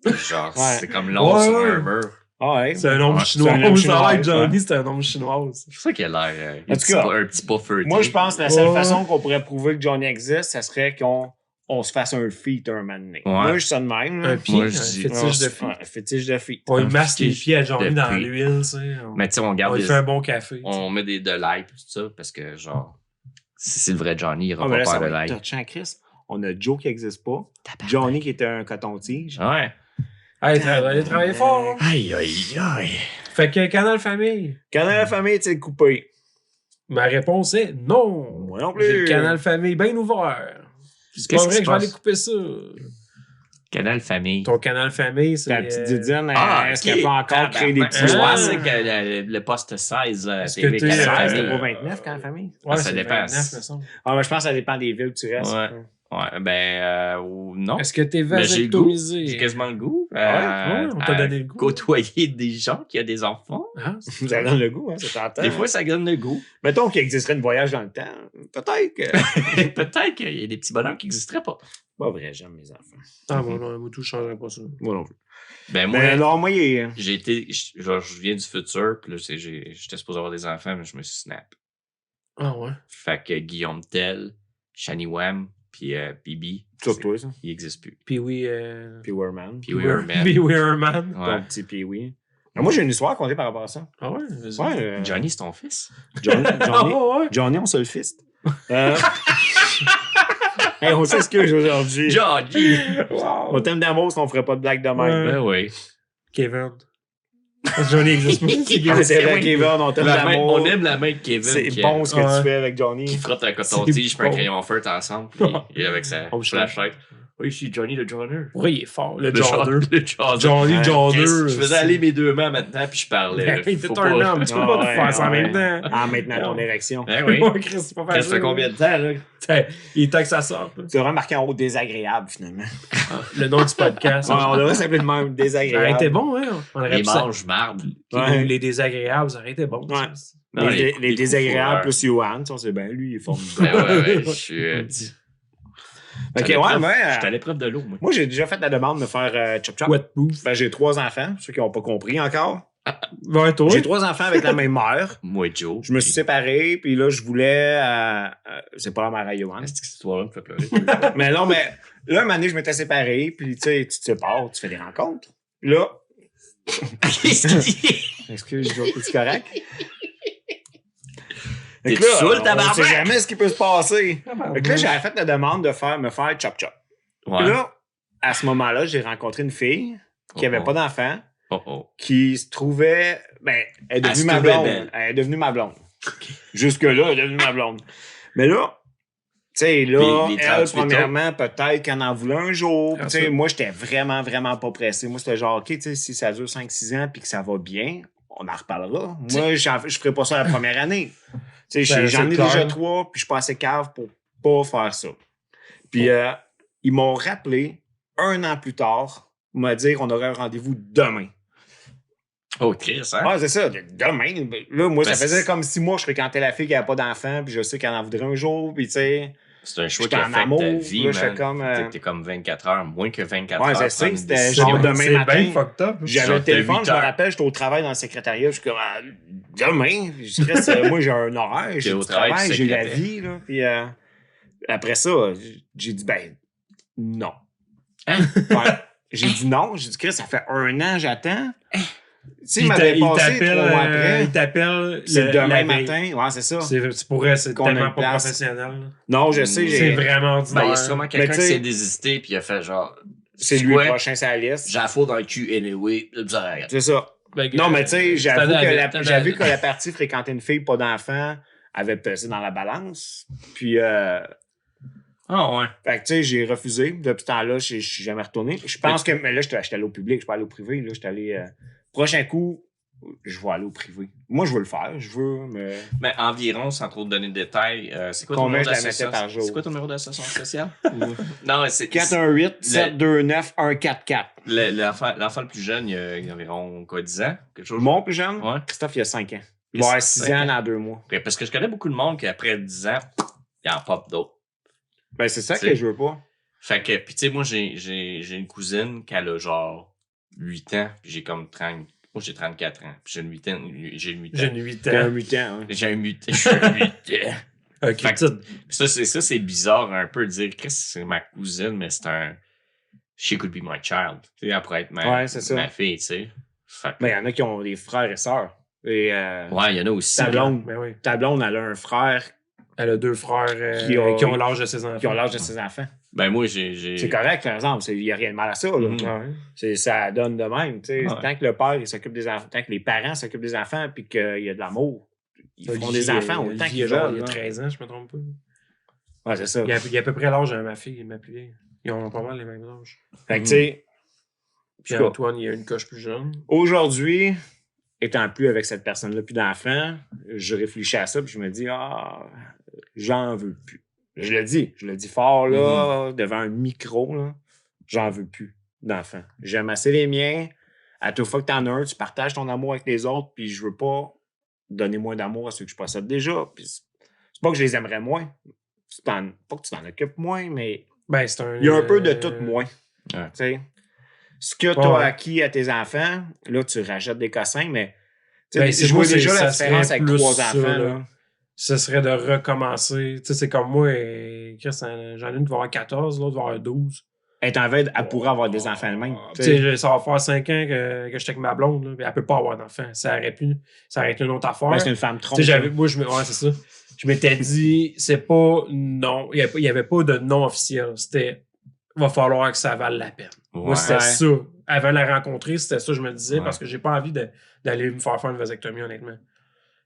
Genre, Ouais. c'est comme long Ouais, sur ouais. un mur. Ah ouais. C'est un nom Ouais, chinois. c'est un nom Ça a l'air chinois, que Johnny, c'est un nom chinois. C'est pour ça qu'il a l'air En tout cas, un petit pas feutré. Moi, je pense que la seule Ouais. façon qu'on pourrait prouver que Johnny existe, ça serait qu'on se fasse un feat un moment donné. Moi, je suis ça de même. Un là. pied, Moi, un je dis- fétiche de fille. Ouais, un fétiche de feat. On lui Un masque les fétiche pieds à Johnny de dans fille. l'huile, tu sais. Mais tu sais, on On garde lui des... fait un bon café. tu sais. On met des de l'ail tout ça parce que genre, si c'est le vrai Johnny, il Ah, aura mais là, pas ça peur de va être l'ail. touchant, Chris. On a Joe qui n'existe pas. Johnny qui était un coton-tige. Ouais. Hey, il travaille fort. hein. Aïe, aïe, aïe. Fait que Canal Famille. Canal la famille est-il coupé? Ma réponse est non. Moi non J'ai le plus. Canal Famille bien ouvert. C'est pas Qu'est-ce vrai qui que se je vais aller passe? couper ça. Canal Famille. Ton Canal Famille, c'est. La petite Didine, Ah, est-ce ok. qu'elle peut encore créer des petits Je Ah. pensais que le poste 16, Est-ce que TV t'es, 16, c'était euh, pas 29 Canal famille? Ouais, ça c'est dépend. 29, me semble. Ah, mais je pense que ça dépend des villes où tu restes. Ouais. Ouais, ben, ou non. Est-ce que t'es Mais j'ai le goût. vasectomisé? J'ai quasiment le goût. Ouais, on t'a donné le goût. Côtoyer des gens qui ont des enfants. Ah, Ça donne le goût, hein, c'est tentant. Des fois, ça donne le goût. Mettons qu'il existerait une voyage dans le temps. Peut-être que. Peut-être qu'il y a des petits bonhommes qui n'existeraient pas. Pas vrai, j'aime mes enfants. ah bon, non, moi, tout, je changerais pas ça. Moi non plus. Ben, moi, Mais non, moi, il est. j'ai été. Genre, je viens du futur, puis là, j'étais supposé avoir des enfants, mais je me suis snap. Ah ouais. Fait que Guillaume Tell, Shani Wham, puis Bibi. Sur toi, ça. Il n'existe plus. Puis oui. Puis Weirman. Puis Weirman. Puis Weirman. Ton Ouais. petit Pee-Wee. Mais moi, j'ai une histoire à conter par rapport à ça. Ah ouais, vas-y. Ouais. Johnny, c'est ton fils? Johnny, Ah ouais. Johnny, on se le fist. Hey, on s'excuse aujourd'hui. Johnny! Wow. Au thème d'amour, on ferait pas de blague de même. Ouais. Ben oui. Kevin. Parce que Johnny existe pas. Ah, c'est vrai, Oui. Kevin, on t'aime La main- d'amour. on aime la main de Kevin. C'est qui, bon ce que Ouais. tu fais avec Johnny. qui frotte un C'est coton-tige puis un bon. crayon feutre ensemble. Puis et avec sa Oh, flashlight. Oui, je suis Johnny le Johnner. Oui, il est fort. Le Le Johnner. Le Johnner. Johnny Ouais. Johnner. Je faisais aller mes deux mains maintenant puis je parlais. là. T'es Faut un pas- homme. Tu peux Ah pas ouais, te faire ça en ouais. même temps. Ah, maintenant, ton érection. Ben oui. Ouais, Chris, c'est pas Ça facile. fait combien de temps, là? Il est temps que ça sorte. là. Tu auras marqué en haut désagréable, finalement. Le nom du podcast. Ouais, on devrait s'appeler de même Ça aurait désagréable. été bon, hein? On aurait Les pu ça. manches marbre. Ouais. Les désagréables, ça aurait été bon. Ouais. ça. Non, Les désagréables coups plus Johan, on sait bien, lui, il est formidable. Ben ouais, je suis. Ok, j'étais à ouais, l'épreuve- mais. J'étais à l'épreuve de l'eau, moi. Moi, j'ai déjà fait la demande de faire chop chop. Wet proof. Ben, j'ai 3 enfants, ceux qui n'ont pas compris encore. Ouais, toi. J'ai 3 enfants avec la même mère. Moi et Joe. Je me suis séparé, puis là, je voulais. C'est pas la mère à Johan. Cette histoire-là me fait pleurer. Mais non, mais là, un moment donné, je m'étais séparé, puis tu sais, tu te sépares, tu fais des rencontres. Là, Qu'est-ce qu'il dit? excuse, c'est correct? T'es Fait que là, saoul, on tabarnak? sait jamais ce qui peut se passer. Fait que là, j'avais fait la demande de me faire chop chop. Puis Ouais. là, à ce moment-là, j'ai rencontré une fille qui avait pas d'enfant, Oh oh. qui se trouvait. Ben, elle est devenue Elle ma se trouvait blonde. belle. Elle est devenue ma blonde. Jusque-là, elle est devenue ma blonde. Mais là, tu sais, là, Puis les elle, 38 premièrement, peut-être qu'elle en voulait un jour. Puis, Ah, tu sais, ça. moi, j'étais vraiment, vraiment pas pressé. Moi, c'était genre, OK, tu sais, si ça dure 5-6 ans puis que ça va bien, on en reparlera. Moi, je ferai pas ça la première année. Tu sais, Ben, j'en c'est ai clair. déjà 3, puis je suis pas assez cave pour pas faire ça. Puis, ils m'ont rappelé 1 an plus tard, pour me dire qu'on aurait un rendez-vous demain. Oh, Chris, hein? Ah, c'est ça, demain. Là, moi, Ben, ça faisait comme 6 mois que je fréquentais la fille qui n'avait pas d'enfant, puis je sais qu'elle en voudrait un jour, puis tu sais. C'est un choix J'étais qui a en fait amour, ta vie, là, j'étais man. comme, T'es comme 24 heures, moins que 24 Ouais, heures. je sais, prendre une c'était décision. genre demain C'est matin. bien fucked up. J'avais Genre, le téléphone, t'as je me 8 rappelle, j'étais au travail dans le secrétariat, je suis comme, demain, je dirais, moi j'ai un horaire, j'ai au du travail, travail, tu j'ai la secrétais. vie, là. Puis après ça, j'ai dit, ben, non. Hein? Ouais. J'ai dit non, j'ai dit, Chris, ça fait 1 an, j'attends. Tu sais, il Il m'avait passé t'appelle 3 mois après. il t'appelle C'est la demain veille. matin, ouais, c'est ça. C'est pour elle, c'est Qu'on a tellement une pas place. professionnel. Là. Non, je sais, C'est C'est j'ai. vraiment Ben, il y a ordinaire. sûrement Mais quelqu'un tu qui sais- s'est désisté, puis il a fait genre. C'est lui le prochain sur la liste. J'ai la faute dans le cul, anyway. Là, vous arrêtez. C'est ça. Ben, Non, mais tu sais, j'avoue c'est-à-dire, que la partie fréquenter une fille, pas d'enfant, avait pesé dans la balance. Puis, Ah, ouais. fait que tu sais, j'ai refusé. Depuis ce temps-là, je suis jamais retourné. Je pense que, mais là, j'étais allé au public, je suis pas allé au privé. Là, j'étais allé. Prochain coup, je vais aller au privé. Moi, je veux le faire, je veux, mais. Mais environ, sans trop te donner de détails, c'est quoi ton Combien numéro je la mettais d'association? par jour? C'est quoi ton numéro d'association sociale? Non, mais c'est. 418-729-144. L'enfant le plus jeune, il y a environ quoi, 10 ans? Quelque chose? Mon plus jeune, Ouais. Christophe, il y a 5 ans. Il va avoir 6 5 ans ans. dans 2 mois. Parce que je connais beaucoup de monde qui, après 10 ans, il en pop d'autres. Ben, c'est ça T'sais. que je veux pas. Fait que, puis tu sais, moi, j'ai une cousine qui a genre 8 ans, puis j'ai comme 30. Moi, j'ai 34 ans, puis j'ai une 8 ans. J'ai une 8 ans. J'ai une 8 T'as un ans. 8 ans, hein. J'ai un 8 ans. Je suis un 8 ans. Ok, Fait que- petite. Puis ça, c'est bizarre un peu de dire que c'est ma cousine, mais c'est un. She could be my child. Tu sais, elle pourrait être Ouais, c'est ça. ma fille, tu sais. Fait que- Mais il y en a qui ont des frères et sœurs. Et ouais, il y en a aussi. ta blonde, Ben oui. ta blonde, elle a un frère Elle a 2 frères Qui ont l'âge de ses enfants. qui a l'âge de ses enfants. Ben moi, j'ai. C'est correct, par exemple. Il n'y a rien de mal à ça. Là. Mhm. Ouais. Ça donne de même. Tu sais. Ouais. Tant que le père il s'occupe des enfants, tant que les parents s'occupent des enfants puis qu'il y a de l'amour, ils feront des enfants autant qu'ils veulent. Il y a là. 13 ans, je me trompe pas. Ouais, c'est ça. Il y a à peu près l'âge de ma fille et ma plus vieille. Ils ont pas mal les mêmes âges. Fait que, tu sais, Puis En tout cas. Antoine, il a une coche plus jeune. aujourd'hui, étant plus avec cette personne-là, plus d'enfants, je réfléchis à ça puis je me dis, j'en veux plus. Je le dis fort, là, devant un micro, là, j'en veux plus d'enfants. J'aime assez les miens. À toute fois que t'en as un, tu partages ton amour avec les autres, puis je veux pas donner moins d'amour à ceux que je possède déjà. Puis c'est pas que je les aimerais moins. Pas que tu t'en occupes moins, mais Ben, c'est un. il y a un peu de tout moins. Ouais. Tu sais. Ce que tu as Ouais. acquis à tes enfants, là, tu rajoutes des cossins, mais tu sais, Ben, c'est je moi, vois déjà ça la différence serait avec plus 3 ça, enfants. là. Là. Ce serait de recommencer. Tu sais, c'est comme moi, et Chris, j'en ai une qui va avoir 14, l'autre va avoir 12. Être en veille, elle pourrait avoir des enfants elle-même. Tu sais, ça va faire 5 ans que je suis avec ma blonde, là, mais elle peut pas avoir d'enfant. Ça aurait été une autre affaire. Ben, c'est une femme Tu trompe. sais, ouais, c'est ça. Je m'étais dit, c'est pas non. Il y avait pas de non officiel. C'était, va falloir que ça vale la peine. Moi, c'était Ouais. ça. Avant de la rencontrer, c'était ça que je me disais, Ouais. parce que j'ai pas envie d'aller me faire une vasectomie, honnêtement.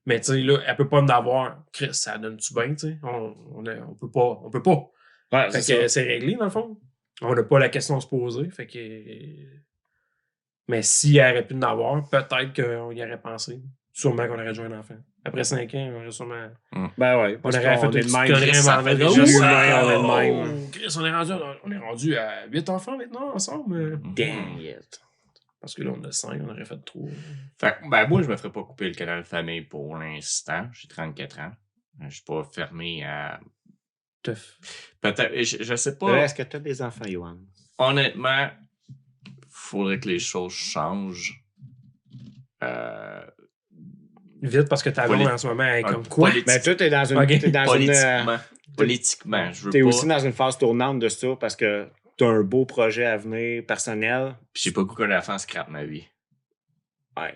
Mais tu sais, là, elle peut pas en avoir. Chris, ça donne-tu bien, tu sais? On peut pas. On peut pas. Ouais, Fait c'est que ça. c'est réglé, dans le fond. On n'a pas la question à se poser. Fait que. Mais s'il aurait pu en avoir, peut-être qu'on y aurait pensé. Sûrement qu'on aurait joué un enfant. Après 5 ans, on aurait sûrement. Ben ouais. On parce aurait qu'on fait est une de petite même. connerie ça avant fait de- déjà Ouh, ça, on est de oh, même. Chris, on est rendu à 8 enfants maintenant ensemble. Dang it. Parce que là, on a 5, on aurait fait 3. Fait que, ben, moi, je me ferais pas couper le canal famille pour l'instant. J'ai 34 ans. Je suis pas fermé à. Peut-être. Je sais pas. Est-ce que tu as des enfants, Johan? Honnêtement, faudrait que les choses changent. Vite, parce que ta blonde en ce moment elle est comme quoi? Mais toi, t'es dans une. Ok. T'es dans une. Politiquement, je veux T'es pas. aussi dans une phase tournante de ça parce que t'as un beau projet à venir personnel. J'ai pas goût qu'un enfant scrape ma vie. Ouais.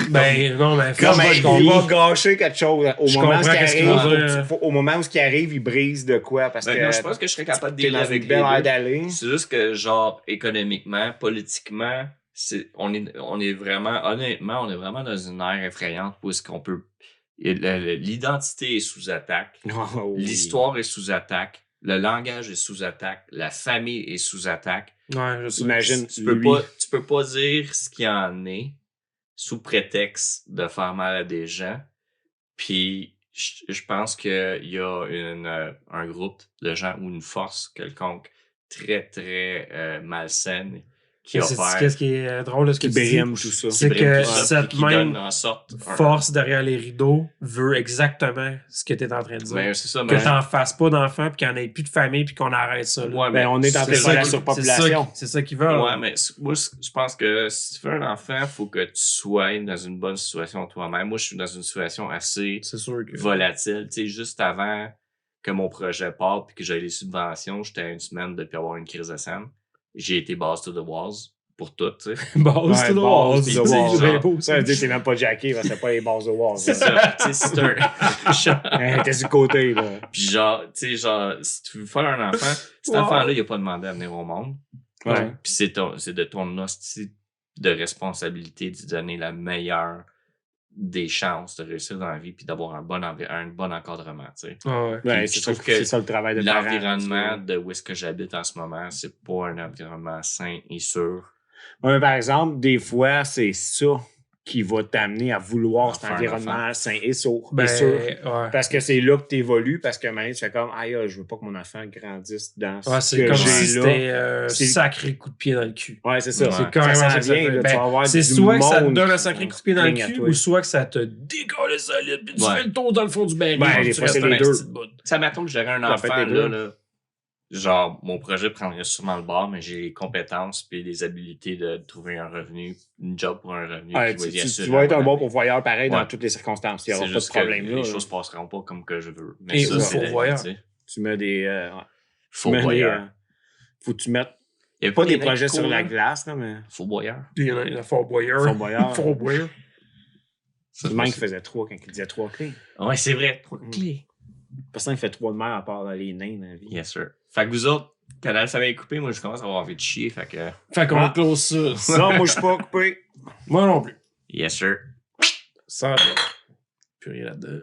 Ben, non, mais Comme je il comprends. va gâcher quelque chose. Au Je moment où comprends il qu'est-ce qu'il arrive, veut dire. au moment où il arrive, il brise de quoi parce Ben, que non, je pense que je serais capable de t'es dealer dans avec une les belle aire deux. d'aller. C'est juste que, genre, économiquement, politiquement, on est vraiment, honnêtement, on est vraiment dans une ère effrayante où est-ce qu'on peut. L'identité est sous attaque, Oh, oui. l'histoire est sous attaque, le langage est sous attaque, la famille est sous attaque. Ouais, je sais. Imagine, Tu peux lui. pas dire ce qu'il en est sous prétexte de faire mal à des gens. Puis je pense qu'il y a un groupe de gens ou une force quelconque très, très malsaine qui Qu'est-ce qui est drôle de ce que Qui tu dis? brime tout ça. C'est brime que tout ça, cette puis qui même donne en sorte force derrière les rideaux veut exactement ce que tu es en train de dire. Ben, c'est ça, Que mais t'en fasses pas d'enfants, puis qu'il n'y en ait plus de famille, puis qu'on arrête ça. Là. Ouais, Ben, on est en C'est train ça de la qui- surpopulation. C'est ça qu'ils veulent. ouais, mais moi, je pense que si tu fais un enfant, il faut que tu sois dans une bonne situation toi-même. Moi, je suis dans une situation assez C'est sûr que. volatile. Tu sais, juste avant que mon projet parte puis que j'aie les subventions, j'étais à une semaine depuis avoir une crise de scène. J'ai été base to the walls pour tout, tu sais. Base Ouais, to the base walls. to the C'est walls. bien beau, Ça veut dire que t'es même pas jacké, parce que c'est pas les bases de walls. C'est ça. Tu sais, c'est un... T'es sur le côté, là. Puis genre, tu sais, genre, si tu veux faire un enfant, cet Wow. enfant-là, il a pas demandé à venir au monde. Ouais. Puis c'est de ton hostie de responsabilité d'y donner la meilleure des chances de réussir dans la vie puis d'avoir un bon encadrement, tu sais. Ah ouais. Ouais, Puis c'est je ça, trouve que c'est ça le travail de parent. L'environnement de où est-ce que j'habite en ce moment, c'est pas un environnement sain et sûr. Ouais, mais par exemple, des fois, c'est ça qui va t'amener à vouloir cet Faire un environnement sain et sûr. Ben, et sûr. ouais. Parce que c'est là que tu évolues, parce que maintenant, tu fais comme, aïe, je veux pas que mon enfant grandisse dans ce Ouais, c'est que comme j'ai si là. c'était un C'est- sacré coup de pied dans le cul. Ouais, c'est ça. Ouais. C'est carrément ça ça s'en que ça vient, fait. là, Ben, tu vas avoir c'est du soit que ça te monde donne un qui sacré vont coup de pied dans le cligne à cul, toi. ou soit que ça te décolle le solide, puis tu Ouais. fais le tour dans le fond du baril. Ben, puis des tu fois, c'est restes les un deux. esti de bout. Ça m'attend que j'aurais un Ça fait enfant, des deux. là, genre, mon projet prendrait sûrement le bord, mais j'ai les compétences puis les habilités de trouver un revenu, une job pour un revenu Ouais, qui va y tu assurer vas être un bon abonnement. pourvoyeur pareil dans Ouais. toutes les circonstances. Il n'y C'est aura pas de juste que problème là. les choses passeront pas comme que je veux. Mais Et ça, au c'est la vie, pourvoyeur. tu sais. Tu mets des. Ouais. Faux Tu mets boyeur. faut que tu mettes Il y a pas des nains projets qui sur courent, la là? glace, là, mais. Faux boyeur. Il y en a Fort Boyard. Fort Boyard. Fort Boyard. Ça, Le c'est mec qui possible. faisait 3 quand il disait 3 clés. Ouais, c'est vrai. 3 Mm. clés. Personne ne fait 3 de mer à part les nains dans la vie. Yes, sir. Fait que vous autres, Canal ça va être coupé, moi je commence à avoir envie de chier, fait que. Fait qu'on Ah. close ça. Non, moi, je suis pas occupé. Moi non plus. Yes, sir. Ça, plus rien là-dedans.